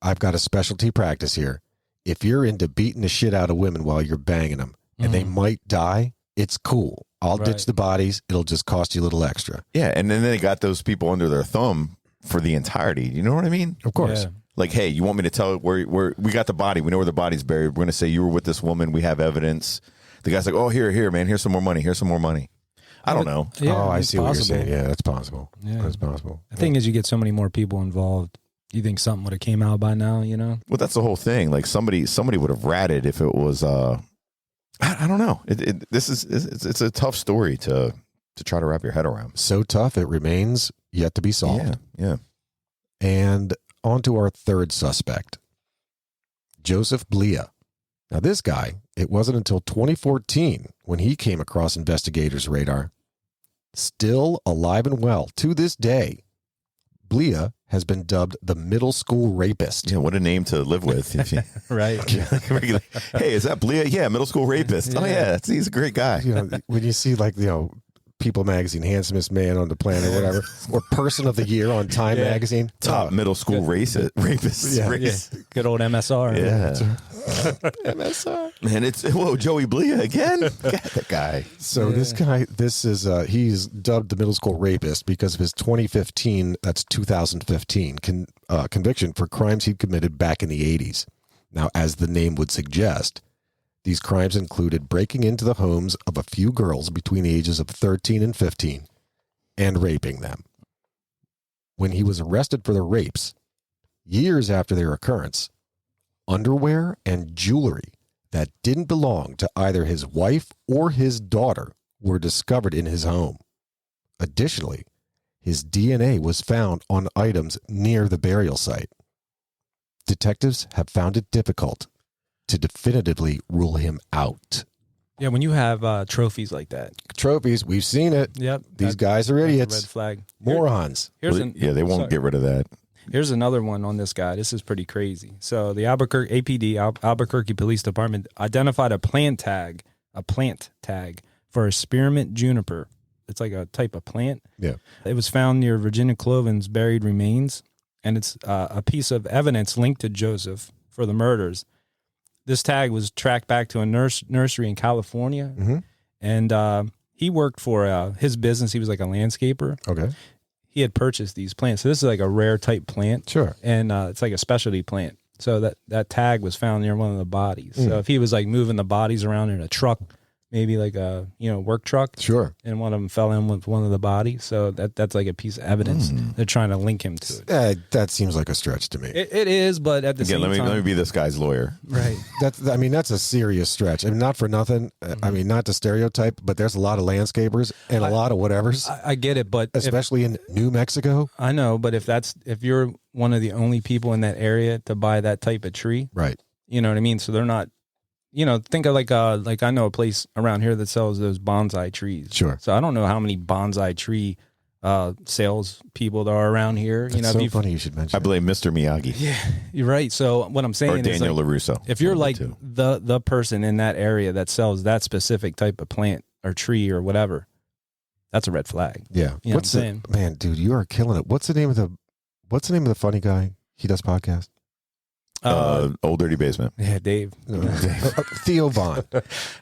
I've got a specialty practice here. If you're into beating the shit out of women while you're banging them and they might die, it's cool. I'll ditch the bodies. It'll just cost you a little extra. Yeah, and then they got those people under their thumb for the entirety. You know what I mean? Of course. Yeah. Like, hey, you want me to tell where we got the body? We know where the body's buried. We're going to say you were with this woman. We have evidence. The guy's like, oh, here, man. Here's some more money. Here's some more money. I don't know. Yeah, I it's see what you're possible. saying. Yeah, that's possible. Yeah. That's possible. The thing is, you get so many more people involved. You think something would have came out by now, Well, that's the whole thing. Like somebody would have ratted if it was. I don't know. It's a tough story to to try to wrap your head around. So tough, it remains yet to be solved. Yeah. And on to our third suspect, Joseph Blea. Now, this guy, it wasn't until 2014 when he came across investigators' radar. Still alive and well to this day, Blea has been dubbed the middle school rapist. Yeah, what a name to live with. If you, Right. hey, is that Blea? Yeah, middle school rapist. Yeah. Oh, yeah, he's a great guy. You know, when you see like, you know, People magazine, handsomest man on the planet or whatever, or person of the year on Time magazine. Top middle school rapist. Yeah. Good old MSR. Yeah. MSR. Man, it's, whoa, Joey Blea again? God, that guy. So this guy, he's dubbed the middle school rapist because of his 2015, that's 2015, conviction for crimes he'd committed back in the 80s. Now, as the name would suggest, these crimes included breaking into the homes of a few girls between the ages of 13 and 15 and raping them. When he was arrested for the rapes, years after their occurrence, underwear and jewelry that didn't belong to either his wife or his daughter were discovered in his home. Additionally, his DNA was found on items near the burial site. Detectives have found it difficult to definitively rule him out. Yeah, when you have trophies like that. Trophies, we've seen it. Yep. These guys are that's a idiots. Red flag. Morons. Yeah, they won't get rid of that. Here's another one on this guy. This is pretty crazy. So the Albuquerque APD, Albuquerque Police Department, identified a plant tag for a spearmint juniper. It's like a type of plant. Yeah. It was found near Virginia Cloven's buried remains, and it's a piece of evidence linked to Joseph for the murders. This tag was tracked back to a nursery in California, and he worked for his business. He was like a landscaper. Okay. He had purchased these plants. So this is like a rare type plant. Sure. And it's like a specialty plant. So that tag was found near one of the bodies. So if he was like moving the bodies around in a truck, maybe like a work truck. Sure. And one of them fell in with one of the bodies. So that's like a piece of evidence. They're trying to link him to it. That seems like a stretch to me. It is, but at the same time. Let me be this guy's lawyer. Right. That's a serious stretch. I mean, not for nothing. I mean, not to stereotype, but there's a lot of landscapers and a lot of whatevers, I get it, but especially in New Mexico. I know, but if you're one of the only people in that area to buy that type of tree, Right. you know what I mean? So they're not. Think of like I know a place around here that sells those bonsai trees. Sure. So I don't know how many bonsai tree sales people there are around here. That's so funny you should mention. I blame Mr. Miyagi. Yeah, you're right. So what I'm saying Or is Daniel like, LaRusso. if you're like the person in that area that sells that specific type of plant or tree or whatever, that's a red flag. Yeah. You know what I'm saying? Man, dude, you are killing it. What's the name of the funny guy? He does podcast. Old Dirty Basement. Yeah, Dave. Theo Vaughn.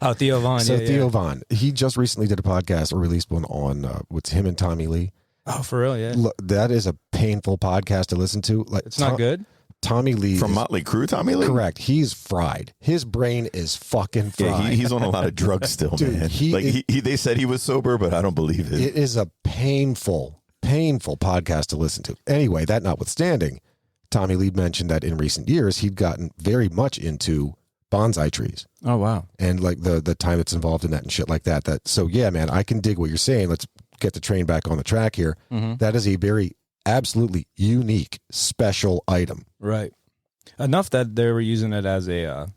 Oh, Theo Vaughn. So yeah, Theo yeah. Vaughn, he just recently did a podcast or released one on with him and Tommy Lee. Oh, for real? Yeah. Look, that is a painful podcast to listen to. Like It's not good. Tommy Lee From Motley Crue, Tommy Lee? correct. He's fried. His brain is fucking fried. Yeah, he's on a lot of drugs still, Dude, man. he They said he was sober, but I don't believe it. It is a painful podcast to listen to. Anyway, that notwithstanding, Tommy Lee mentioned that in recent years he'd gotten very much into bonsai trees Oh, wow. and like the time that's involved in that and shit like that. So yeah, man, I can dig what you're saying. Let's get the train back on the track here. That is a very absolutely unique, special item. Right. Enough that they were using it as a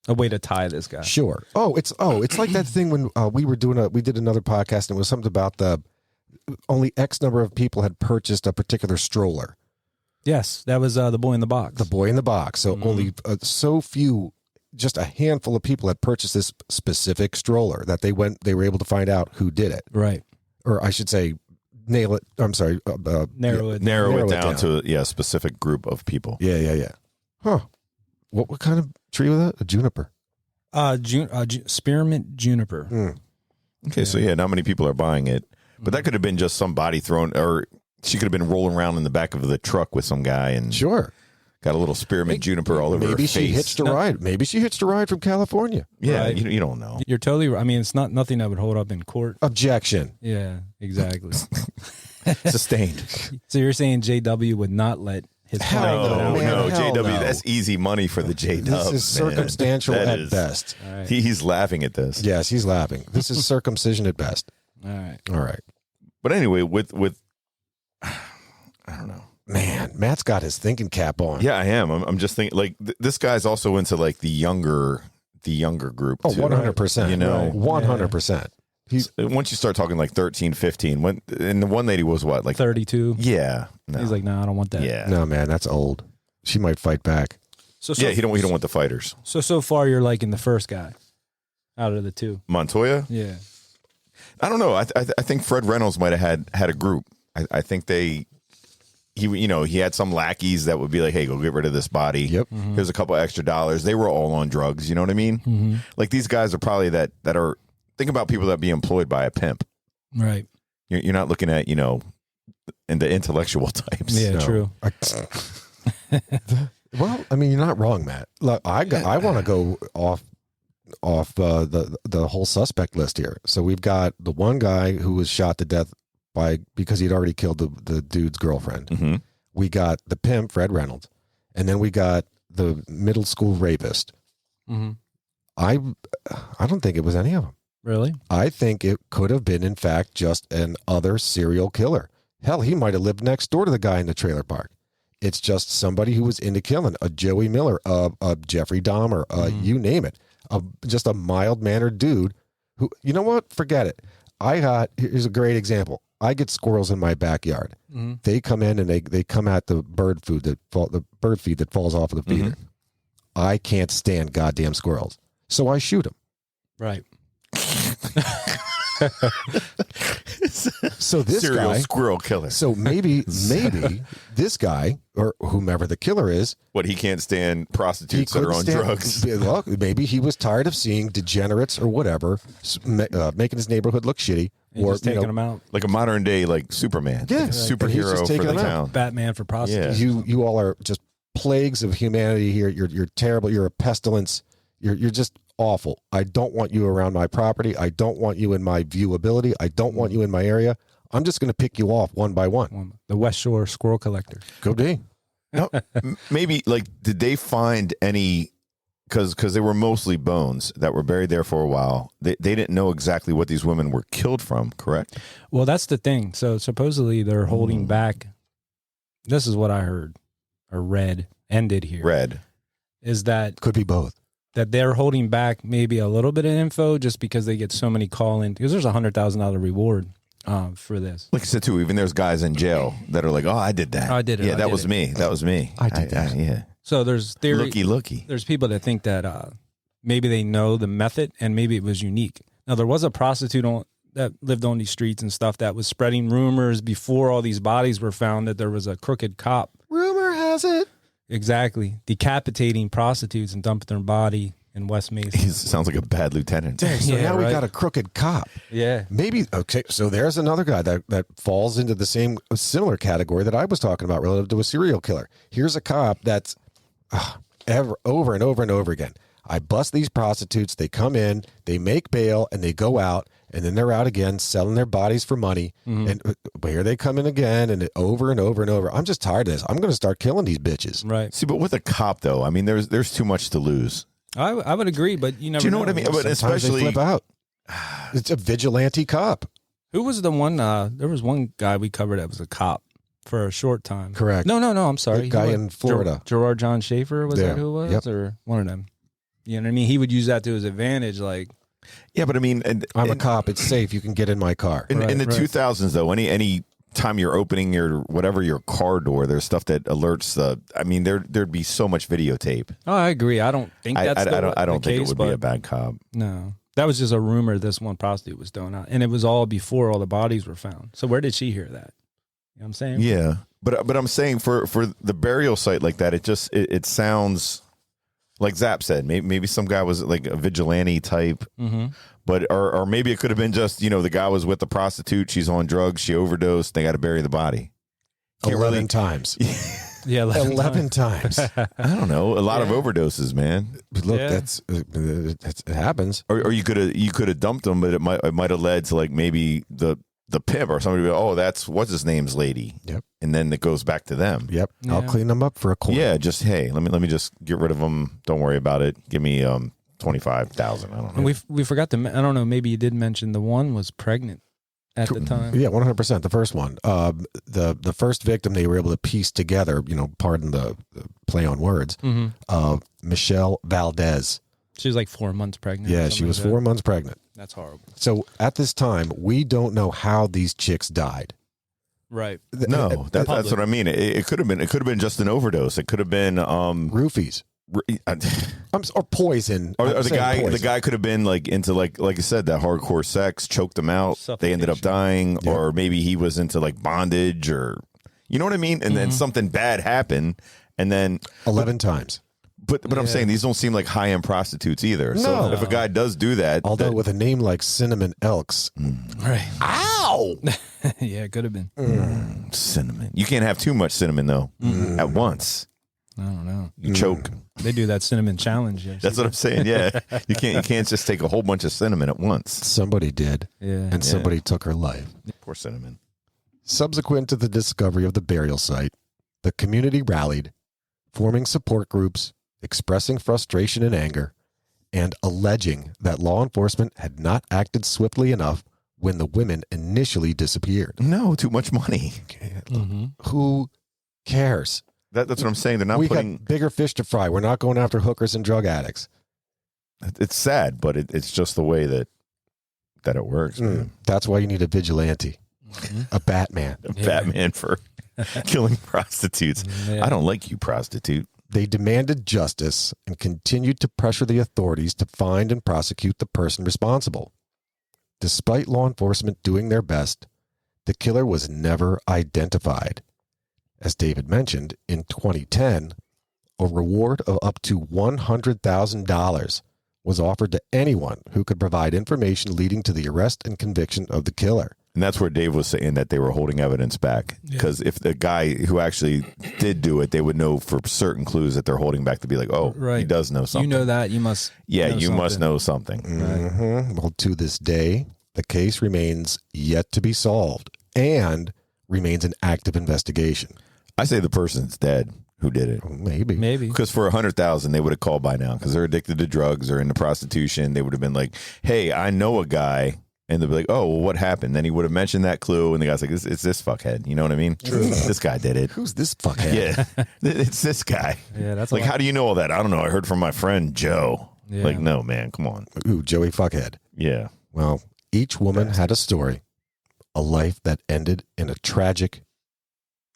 way to tie this guy. Sure. It's like that thing when we did another podcast and it was something about the only X number of people had purchased a particular stroller. Yes, that was the boy in the box. The boy in the box. So only so few, just a handful of people had purchased this specific stroller that they were able to find out who did it. Right. Or I should say, nail it. I'm sorry. Narrow it. Narrow it down to a specific group of people. Yeah. Huh. What kind of tree was that? A juniper. Spearmint juniper. Okay, so not many people are buying it. But that could have been just some body thrown, or she could have been rolling around in the back of the truck with some guy and Sure. got a little spearmint juniper all over her Maybe face. she hitched a ride. Maybe she hitched a ride from California. Yeah, Right. you don't know. You're totally right. I mean, it's nothing that would hold up in court. Objection. Yeah, exactly. Sustained. So you're saying JW would not let his Hell client no, go down? man. No, hell JW, no. that's easy money for the J Dub. This is circumstantial That at is- best. All right. He's laughing at this. Yes, he's laughing. This is circumcision at best. All right. But anyway, with I don't know. Man, Matt's got his thinking cap on. Yeah, I am. I'm just thinking like this guy's also into like the younger group. Oh, too, 100%. You know, 100%. Once you start talking like 13, 15, and the one lady was what, like 32. Yeah. No. He's like, no, I don't want that. Yeah. No, man, that's old. She might fight back. So Yeah, he don't want the fighters. So far, you're liking the first guy out of the two. Montoya? Yeah. I don't know. I think Fred Reynolds might have had a group. I think he had some lackeys that would be like, hey, go get rid of this body. Yep. Here's a couple extra dollars. They were all on drugs. You know what I mean? Like these guys are probably that are, think about people that be employed by a pimp. Right. You're not looking at, in the intellectual types. Yeah, No. true. Well, I mean, you're not wrong, Matt. Look, I want to go off the whole suspect list here. So we've got the one guy who was shot to death because he'd already killed the dude's girlfriend. Mm-hmm. We got the pimp, Fred Reynolds, and then we got the middle school rapist. Mm-hmm. I don't think it was any of them. Really? I think it could have been, in fact, just an other serial killer. Hell, he might have lived next door to the guy in the trailer park. It's just somebody who was into killing, a Joey Miller, a Jeffrey Dahmer, you name it. Just a mild-mannered dude who, you know what? Forget it. Here's a great example. I get squirrels in my backyard. Mm-hmm. They come in and they come at the bird feed that falls off of the feeder. Mm-hmm. I can't stand goddamn squirrels, so I shoot them. Right. So this serial guy, squirrel killer. so maybe this guy or whomever the killer is, What, he can't stand prostitutes that are on drugs. Well, maybe he was tired of seeing degenerates or whatever making his neighborhood look shitty, And or just taking them out. Like a modern day, like Superman. Yeah, Like a and he's superhero just for taking the them out. town. Batman for prostitutes. Yeah. you all are just plagues of humanity here. You're terrible. You're a pestilence. You're just awful. I don't want you around my property. I don't want you in my viewability. I don't want you in my area. I'm just going to pick you off one by one. The West Shore squirrel collector. Could be. No, maybe like, did they find any? Because they were mostly bones that were buried there for a while. They didn't know exactly what these women were killed from. Correct. Well, that's the thing. So supposedly they're holding back. This is what I heard or read, ended here. Red. Is that Could be both. they're holding back maybe a little bit of info just because they get so many call-in, because there's $100,000 reward for this. Like I said too, even there's guys in jail that are like, "Oh, I did that. I did it. Yeah, I that did was it." me. That was me. I did that. Yeah. So there's theory. Looky. There's people that think that maybe they know the method and maybe it was unique. Now, there was a prostitute that lived on these streets and stuff that was spreading rumors before all these bodies were found that there was a crooked cop. Rumor has it. Exactly. Decapitating prostitutes and dumping their body in West Mesa. He sounds like a bad lieutenant. Dang, so Yeah, now we right. got a crooked cop. Yeah. Maybe, okay, so there's another guy that falls into the same similar category that I was talking about relative to a serial killer. Here's a cop that's over and over and over again. I bust these prostitutes, they come in, they make bail, and they go out, and then they're out again selling their bodies for money. And here they come in again, and over and over and over. I'm just tired of this. I'm going to start killing these bitches. Right. See, but with a cop though, I mean, there's too much to lose. I would agree, but you never Do you know what I mean? But Sometimes especially they flip out. It's a vigilante cop. Who was the one? There was one guy we covered that was a cop for a short time. Correct. No. I'm sorry. The guy in Florida. Gerard John Schaefer, was Yeah. that who it was? Yep. Or one of them? You know what I mean? He would use that to his advantage. Like, Yeah, but I mean, I'm a cop. It's safe. You can get in my car. in the Right. 2000s though, any time you're opening your car door, there's stuff that alerts the. I mean, there'd be so much videotape. oh, I agree. I don't think that's I don't the think case, it would be a but bad cop. no. That was just a rumor this one prostitute was throwing out. And it was all before all the bodies were found. So where did she hear that? You know what I'm saying? Yeah, but I'm saying for the burial site like that, it sounds like Zap said. Maybe some guy was like a vigilante type, but or maybe it could have been just the guy was with the prostitute. She's on drugs. She overdosed. They got to bury the body. 11 times. Yeah. 11 times. I don't know. A lot of overdoses, man. Look, Yeah. it happens. Or you could have dumped them, but it might have led to like maybe the pimp or somebody. That's what's his name's lady. Yep. And then it goes back to them. Yep. I'll Yeah. clean them up for a coin. Yeah. Just hey, let me just get rid of them. Don't worry about it. Give me 25,000. I don't know. And we forgot to, I don't know, maybe you did mention the one was pregnant. at the time. Yeah, 100%. The first one, the first victim they were able to piece together. Pardon the play on words. Michelle Valdez. She was like 4 months pregnant. Yeah, she was 4 months pregnant. That's horrible. So at this time, we don't know how these chicks died. Right. No, that's what I mean. It could have been just an overdose. It could have been roofies. Or poison. Or the guy could have been like into like I said, that hardcore sex, choked them out. They ended up dying, or maybe he was into like bondage, or you know what I mean. And then something bad happened, and then 11 times. But I'm saying these don't seem like high end prostitutes either. No. So if a guy does do that, although with a name like Cinnamon Elks, right? Ow! Yeah, it could have been cinnamon. You can't have too much cinnamon though at once. I don't know. You choke. They do that cinnamon challenge. That's what I'm saying. Yeah, you can't just take a whole bunch of cinnamon at once. Somebody did, and somebody took her life. Poor cinnamon. Subsequent to the discovery of the burial site, the community rallied, forming support groups, expressing frustration and anger, and alleging that law enforcement had not acted swiftly enough when the women initially disappeared. No, too much money. Who cares? That's what I'm saying. They're not putting got bigger fish to fry. We're not going after hookers and drug addicts. It's sad, but it's just the way that it works. Man. That's why you need a vigilante, a Batman. Batman for killing prostitutes. I don't like you, prostitute. They demanded justice and continued to pressure the authorities to find and prosecute the person responsible. Despite law enforcement doing their best, the killer was never identified. As David mentioned, in 2010, a reward of up to $100,000 was offered to anyone who could provide information leading to the arrest and conviction of the killer. And that's where Dave was saying that they were holding evidence back. Because if the guy who actually did do it, they would know for certain clues that they're holding back to be like, oh, he does know something. You know that. You must must know something. Well, to this day, the case remains yet to be solved and remains an active investigation. I say the person's dead who did it. Maybe. Because for $100,000, they would have called by now because they're addicted to drugs or into prostitution. They would have been like, hey, I know a guy. And they'll be like, oh, well, what happened? Then he would have mentioned that clue. And the guy's like, it's this fuckhead. You know what I mean? True. This guy did it. Who's this fuckhead? Yeah. It's this guy. Yeah, that's like, how do you know all that? I don't know. I heard from my friend Joe. Yeah. Like, no, man, come on. Ooh, Joey fuckhead. Yeah. Well, each woman had a story, a life that ended in a tragic,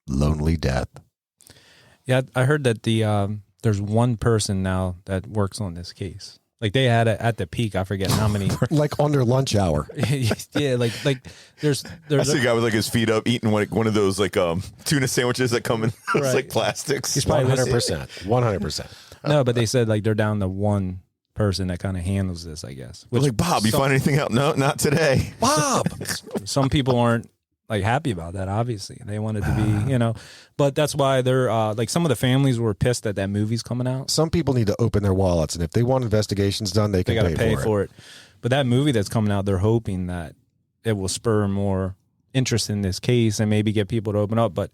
lonely death. Yeah, I heard that there's one person now that works on this case. Like they had it at the peak. I forget how many. Like on their lunch hour. Yeah, like there's. I see a guy with like his feet up eating one of those like tuna sandwiches that come in those like plastics. He's probably 100%. 100%. No, but they said like they're down to one person that kind of handles this, I guess. Which, like, Bob, you find anything out? No, not today. Bob. Some people aren't like happy about that. Obviously, they wanted to be, but that's why they're like some of the families were pissed that movie's coming out. Some people need to open their wallets, and if they want investigations done, they got to pay for it. But that movie that's coming out, they're hoping that it will spur more interest in this case and maybe get people to open up. But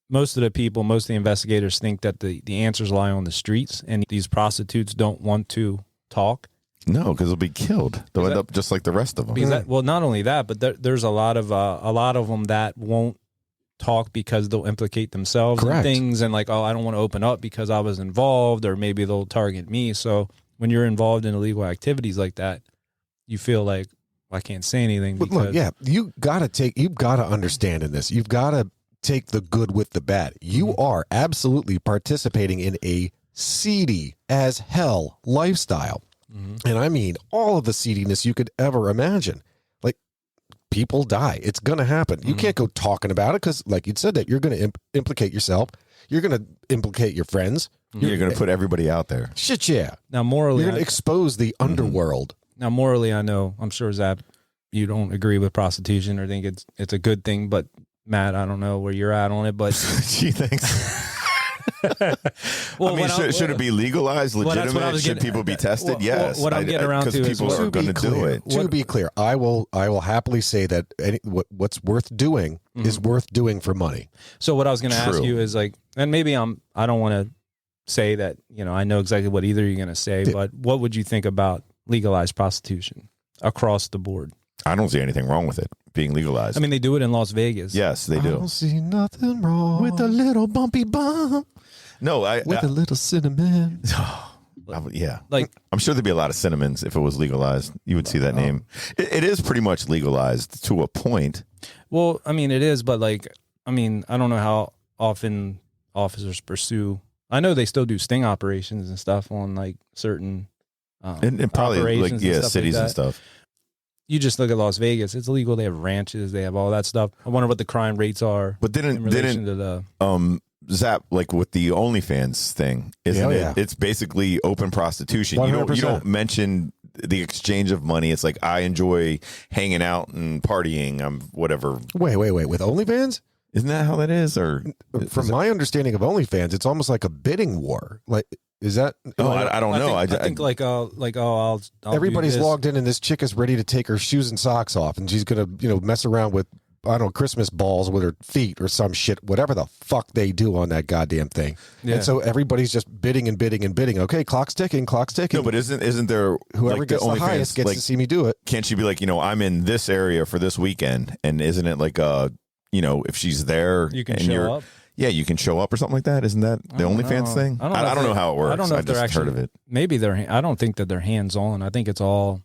most of the investigators think that the answers lie on the streets, and these prostitutes don't want to talk. No, because they'll be killed. They'll end up just like the rest of them. Well, not only that, but there's a lot of them that won't talk because they'll implicate themselves in things, and like, oh, I don't want to open up because I was involved, or maybe they'll target me. So when you're involved in illegal activities like that, you feel like, well, I can't say anything. But look, you've got to understand in this. You've got to take the good with the bad. You are absolutely participating in a seedy as hell lifestyle. And I mean all of the seediness you could ever imagine. Like, people die. It's going to happen. You can't go talking about it because, like you said, that you're going to implicate yourself. You're going to implicate your friends. You're going to put everybody out there. Shit, yeah. Now, morally, you're going to expose the underworld. Now, morally, I know, I'm sure, Zap, you don't agree with prostitution or think it's a good thing, but Matt, I don't know where you're at on it, but she thinks. Well, I mean, should it be legalized, legitimate? Should people be tested? Yes. What I'm getting around to is people are going to do it. To be clear, I will happily say that what's worth doing is worth doing for money. So what I was going to ask you is like, and maybe I don't want to say that, I know exactly what either you're going to say, but what would you think about legalized prostitution across the board? I don't see anything wrong with it being legalized. I mean, they do it in Las Vegas. yes, they I do. don't see nothing wrong with a little bumpy bump. No, With a little cinnamon. yeah. Like, I'm sure there'd be a lot of cinnamons if it was legalized. You would see that name. It is pretty much legalized to a point. well, I mean, it is, but like, I mean, I don't know how often officers pursue. I know they still do sting operations and stuff on like certain And probably like, operations and stuff cities like and that. stuff. You just look at Las Vegas; it's illegal. They have ranches, they have all that stuff. I wonder what the crime rates are. But in relation to the Zap, like with the OnlyFans thing, isn't it? It's basically open prostitution. You 100%. don't mention the exchange of money. It's like I enjoy hanging out and partying. I'm whatever. Wait. With OnlyFans? Isn't that how that is? Or From my understanding of OnlyFans, it's almost like a bidding war. Like, is that? oh, I don't know. I think I'll Everybody's do this. logged in, and this chick is ready to take her shoes and socks off, and she's gonna, mess around with, I don't know, Christmas balls with her feet or some shit, whatever the fuck they do on that goddamn thing. Yeah. And so everybody's just bidding and bidding and bidding. Okay, clock's ticking. no, but isn't there Whoever like gets the highest gets to see me do it. Can't she be like, I'm in this area for this weekend, and isn't it like if she's there, You can and show you're, up. Yeah, you can show up or something like that. Isn't that the OnlyFans thing? I don't know how it works. I don't know if just they're actually heard of it. Maybe I don't think that they're hands on. I think it's all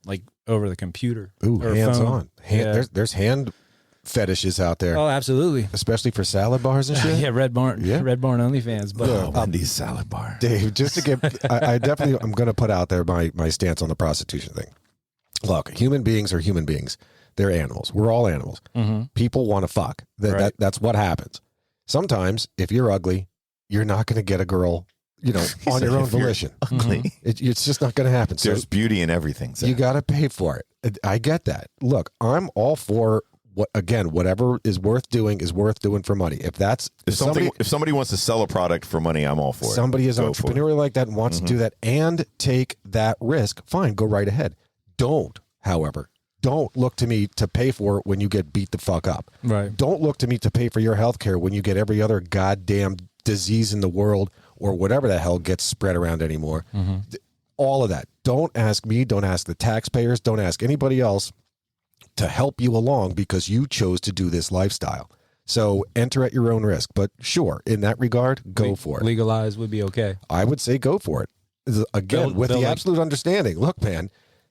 like over the computer. Ooh, or hands phone. on. Yeah. There's hand fetishes out there, Oh, absolutely. especially for salad bars and shit. Yeah, Red Barn OnlyFans. But Oh, Wendy's salad bar. Dave, just to get, I definitely, I'm going to put out there my stance on the prostitution thing. Look, human beings are human beings. They're animals. We're all animals. People want to fuck. Right. That's what happens. Sometimes, if you're ugly, you're not going to get a girl, on your own volition. Ugly. It's just not going to happen. So There's beauty in everything. Zach. you got to pay for it. I get that. Look, I'm all for whatever is worth doing for money. if somebody wants to sell a product for money, I'm all for it. Somebody is Go for it. entrepreneurial like that and wants to do that and take that risk, fine, go right ahead. Don't look to me to pay for it when you get beat the fuck up. Right. Don't look to me to pay for your health care when you get every other goddamn disease in the world or whatever the hell gets spread around anymore. All of that. Don't ask me. Don't ask the taxpayers. Don't ask anybody else to help you along because you chose to do this lifestyle. So enter at your own risk. But sure, in that regard, go for it. Legalized would be okay. I would say go for it. Again, with the absolute understanding. Look, man,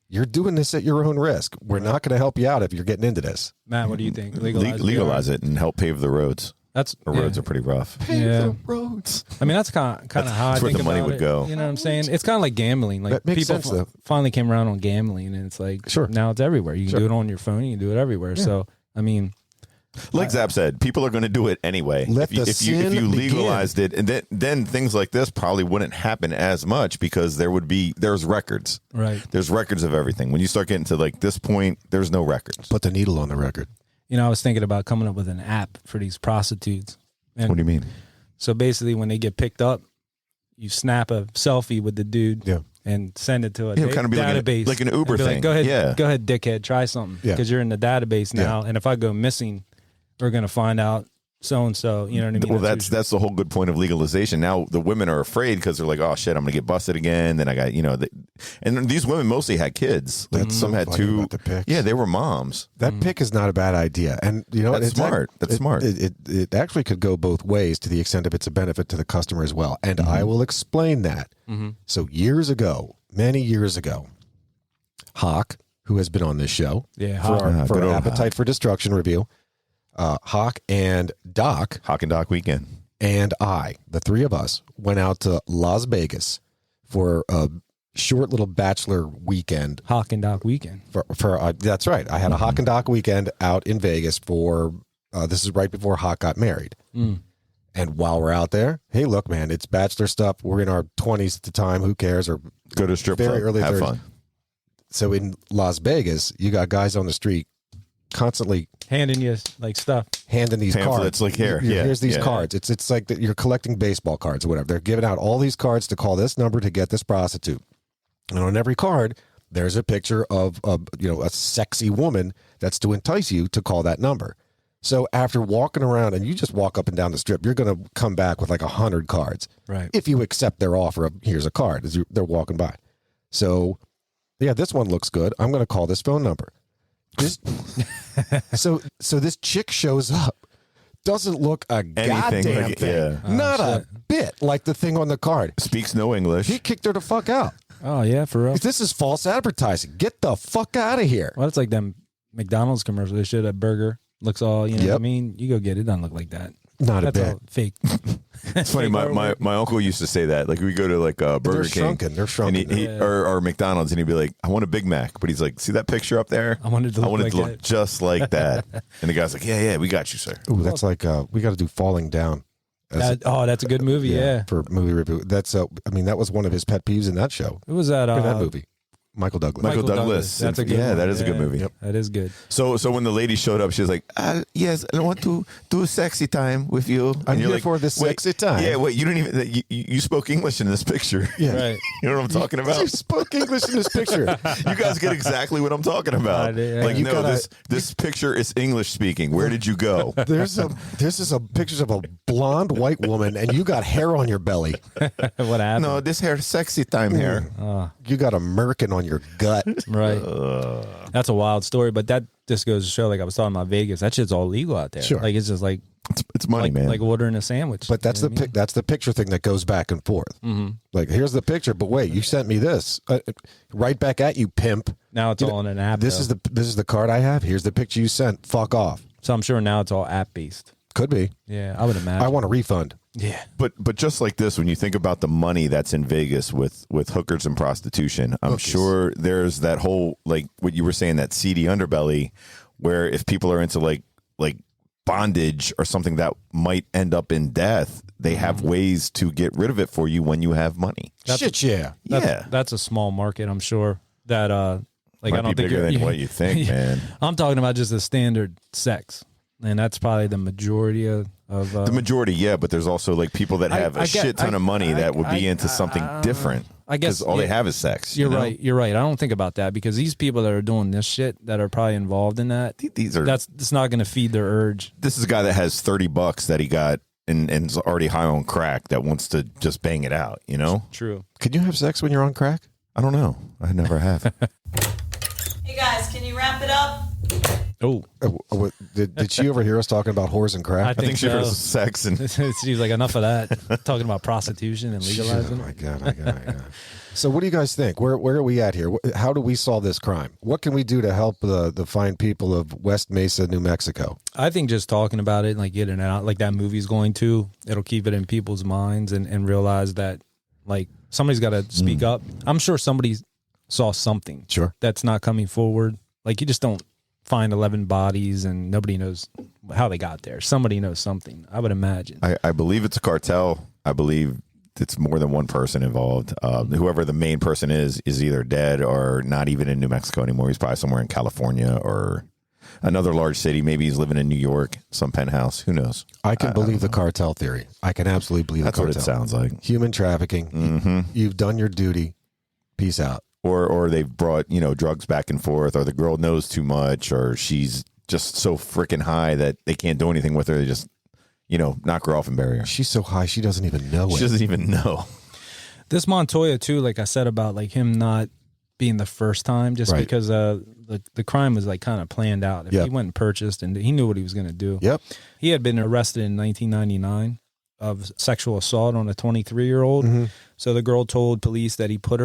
you're doing this at your own risk. We're not going to help you out if you're getting into this. Matt, what do you think? Legalize it and help pave the roads. The roads are pretty rough. Yeah. Roads. I mean, that's kind of how I that's where think the money about would it. go. You know what I'm saying? It's kind of like gambling. Like That makes people sense, though. finally came around on gambling, and it's like, Sure. now it's everywhere. You can Sure. do it on your phone. You can do it everywhere. So, I mean, Like Zap said, people are going to do it anyway. Let the If you sin legalized it, and then things like this probably wouldn't happen as much because there's records. right. There's records of everything. When you start getting to like this point, there's no records. Put the needle on the record. I was thinking about coming up with an app for these prostitutes. And What do you mean? so basically, when they get picked up, you snap a selfie with the dude and send it to a Kind of be database. like an Uber and be thing. Like, go ahead, Yeah. go ahead, dickhead, try something because you're in the database now. And if I go missing, we're gonna find out so and so. You know what I mean? Well, that's the whole good point of legalization. Now the women are afraid because they're like, oh shit, I'm gonna get busted again. Then I got and these women mostly had kids. Like That's some so had funny two. about the pics. Yeah, they were moms. That pick is not a bad idea. And That's it's smart. That's smart. It actually could go both ways to the extent of it's a benefit to the customer as well. And I will explain that. So many years ago, Hawk, who has been on this show for our good old Appetite for Destruction review, Hawk and Doc Hawk and Doc weekend. and I, the three of us, went out to Las Vegas for a short little bachelor weekend. Hawk and Doc weekend. That's right. I had a Hawk and Doc weekend out in Vegas for this is right before Hawk got married. And while we're out there, hey, look, man, it's bachelor stuff. We're in our 20s at the time. Who cares? Or Go to a strip very club. early Have 30s. fun. So in Las Vegas, you got guys on the street constantly Handing you like stuff. handing these Pamphlets, cards. like, here, Here's these yeah. cards. It's like that you're collecting baseball cards or whatever. They're giving out all these cards to call this number to get this prostitute. And on every card, there's a picture of a sexy woman that's to entice you to call that number. So after walking around, and you just walk up and down the strip, you're going to come back with like 100 cards. Right. If you accept their offer of here's a card as they're walking by. So, yeah, this one looks good. I'm going to call this phone number. This, so this chick shows up. Doesn't look a goddamn like, thing. yeah. Not a bit like the thing on the card. Speaks no English. He kicked her the fuck out. Oh yeah, for real. This is false advertising. Get the fuck out of here. Well, it's like them McDonald's commercials. They showed a burger. Looks all, you know what I mean? You go get it. Doesn't look like that. Not That's a bit. all fake. It's funny. My uncle used to say that. Like we go to like Burger King. They're shrunken. And or McDonald's, and he'd be like, "I want a Big Mac," but he's like, "See that picture up there? I wanted to look just like that." And the guy's like, "Yeah, we got you, sir." Ooh, that's like we got to do Falling Down. That's a good movie. Yeah. For movie review. That's I mean, that was one of his pet peeves in that show. It was that In that movie. Michael Douglas. Michael Douglas. That's a good one. that is a good movie. Yep. That is good. So when the lady showed up, she was like, "Yes, I want to do sexy time with you." I'm you're here like, for the "Wait, sexy time. Yeah, wait, you didn't even you spoke English in this picture. Yeah. Right. You know what I'm talking about? You spoke English in this picture. You guys get exactly what I'm talking about. Like, You no, gotta- this picture is English speaking. Where did you go? This is a pictures of a blonde white woman, and you got hair on your belly. What happened? No, this hair is sexy time hair. You got a merkin on your gut. Right. That's a wild story, but that just goes to show, like I was talking about Vegas, that shit's all legal out there. Sure. Like it's just like It's money, man. like ordering a sandwich. But that's You know what I mean? that's the picture thing that goes back and forth. Mm-hmm. Like, here's the picture, but wait, you sent me this. Right back at you, pimp. Now it's all in an app. This is the card I have. Here's the picture you sent. Fuck off. So I'm sure now it's all app based. Could be. Yeah, I would imagine. I want a refund. Yeah. But just like this, when you think about the money that's in Vegas with hookers and prostitution, I'm sure there's that whole, like what you were saying, that seedy underbelly, where if people are into like bondage or something that might end up in death, they have ways to get rid of it for you when you have money. That's a small market, I'm sure. That like Might I don't be think bigger you're- than what you think, man. I'm talking about just the standard sex, and that's probably the majority of The majority, yeah, but there's also like people that have a shit ton of money that would be into something different. I guess because all they have is sex. You're you know? right. You're right. I don't think about that because these people that are doing this shit that are probably involved in that. That's not going to feed their urge. This is a guy that has $30 that he got and is already high on crack that wants to just bang it out. You know? True. Can you have sex when you're on crack? I don't know. I never have. Hey guys, can you wrap it up? Oh, Did she ever hear us talking about whores and crack? I I think she so. heard sex and She's like, enough of that. Talking about prostitution and legalizing. Oh my god. So what do you guys think? Where are we at here? How do we solve this crime? What can we do to help the fine people of West Mesa, New Mexico? I think just talking about it and like getting it out, like that movie's going to, it'll keep it in people's minds and realize that like somebody's got to speak up. I'm sure somebody saw something that's not coming forward. Like you just don't find 11 bodies and nobody knows how they got there. Somebody knows something, I would imagine. I believe it's a cartel. I believe it's more than one person involved. Whoever the main person is either dead or not even in New Mexico anymore. He's probably somewhere in California or another large city. Maybe he's living in New York, some penthouse. Who knows? I can believe the cartel theory. I can absolutely believe That's the what cartel. it sounds like. Human trafficking. You've done your duty. Peace out. Or they've brought, drugs back and forth, or the girl knows too much, or she's just so freaking high that they can't do anything with her. They just, knock her off and bury her. She's so high she doesn't even know She it. doesn't even know. This Montoya too, like I said about like him not being the first time, just because the crime was like kind of planned out. If he went and purchased and he knew what he was going to do. Yep. He had been arrested in 1999 of sexual assault on a 23-year-old. So the girl told police that he put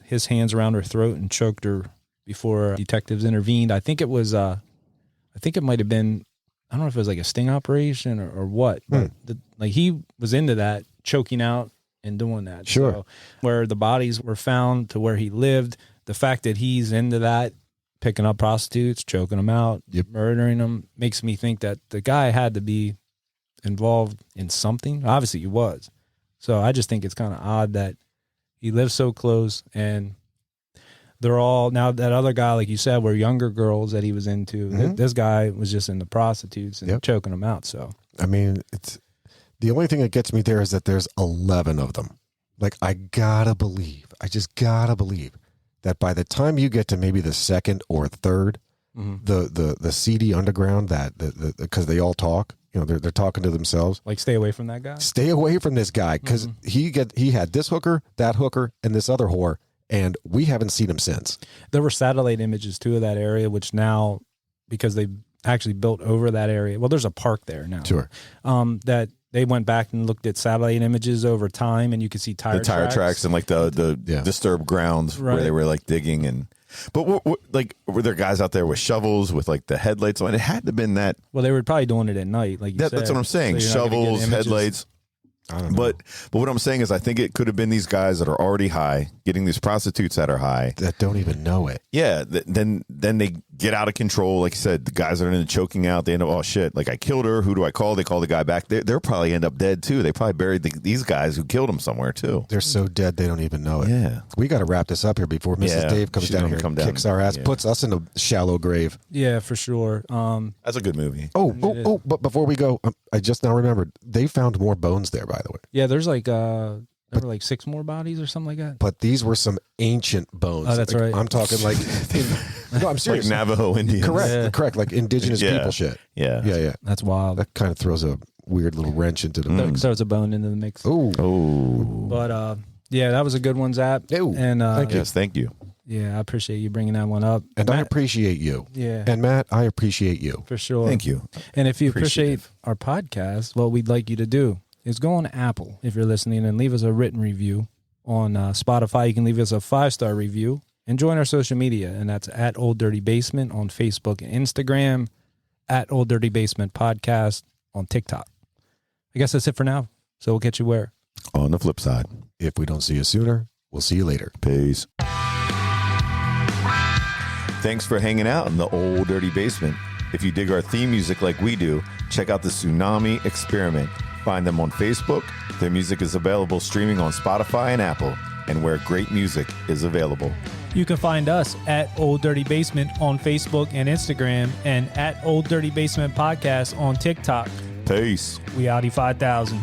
his hands around her throat and choked her before detectives intervened. I think it was, I think it might have been, I don't know if it was like a sting operation or what, but like he was into that, choking out and doing that. Sure. So where the bodies were found to where he lived, the fact that he's into that, picking up prostitutes, choking them out, murdering them, makes me think that the guy had to be involved in something. Obviously he was. So I just think it's kind of odd that he lives so close and they're all, now that other guy, like you said, were younger girls that he was into. This guy was just into prostitutes and choking them out. So, I mean, it's the only thing that gets me there is that there's 11 of them. Like, I just gotta believe that by the time you get to maybe the second or third, the seedy underground because they all talk, they're talking to themselves. like, stay away from that guy. Stay away from this guy because he had this hooker, that hooker, and this other whore, and we haven't seen him since. There were satellite images too of that area, which now because they actually built over that area. Well, there's a park there now. Sure. That they went back and looked at satellite images over time, and you could see the tire tracks and like the disturbed grounds where they were like digging and. But were there guys out there with shovels with like the headlights on? It had to have been that. Well, they were probably doing it at night, like you said. That's what I'm saying. So shovels, headlights. I don't know. But what I'm saying is, I think it could have been these guys that are already high, getting these prostitutes that are high, that don't even know it. Yeah. Then they get out of control. Like you said, the guys that are choking out. They end up, oh shit! Like I killed her. Who do I call? They call the guy back. They'll probably end up dead too. They probably buried these guys who killed him somewhere too. They're so dead they don't even know it. Yeah. We got to wrap this up here before Mrs. Dave comes down here, kicks our ass, puts us in a shallow grave. Yeah, for sure. That's a good movie. Oh! But before we go, I just now remembered they found more bones there. By the way. Yeah, there's there were like 6 more bodies or something like that. But these were some ancient bones. Oh, that's right. I'm talking like, no, I'm serious. Like Navajo Indians. Correct. Like indigenous people shit. Yeah. That's wild. That kind of throws a weird little wrench into the. That throws a bone into the mix. Oh. But yeah, that was a good one, Zap. Ooh, and Thank you. Yeah, I appreciate you bringing that one up. And Matt, I appreciate you. Yeah. And Matt, I appreciate you. For sure. Thank you. And if you appreciate our podcast, what we'd like you to do is go on Apple if you're listening and leave us a written review. On Spotify, you can leave us a 5-star review and join our social media. And that's at Old Dirty Basement on Facebook and Instagram, at Old Dirty Basement Podcast on TikTok. I guess that's it for now. So we'll catch you where? On the flip side. If we don't see you sooner, we'll see you later. Peace. Thanks for hanging out in the Old Dirty Basement. If you dig our theme music like we do, check out the Tsunami Experiment. Find them on Facebook. Their music is available streaming on Spotify and Apple, and where great music is available. You can find us at Old Dirty Basement on Facebook and Instagram, and at Old Dirty Basement Podcast on TikTok. Peace. We Audi 5000.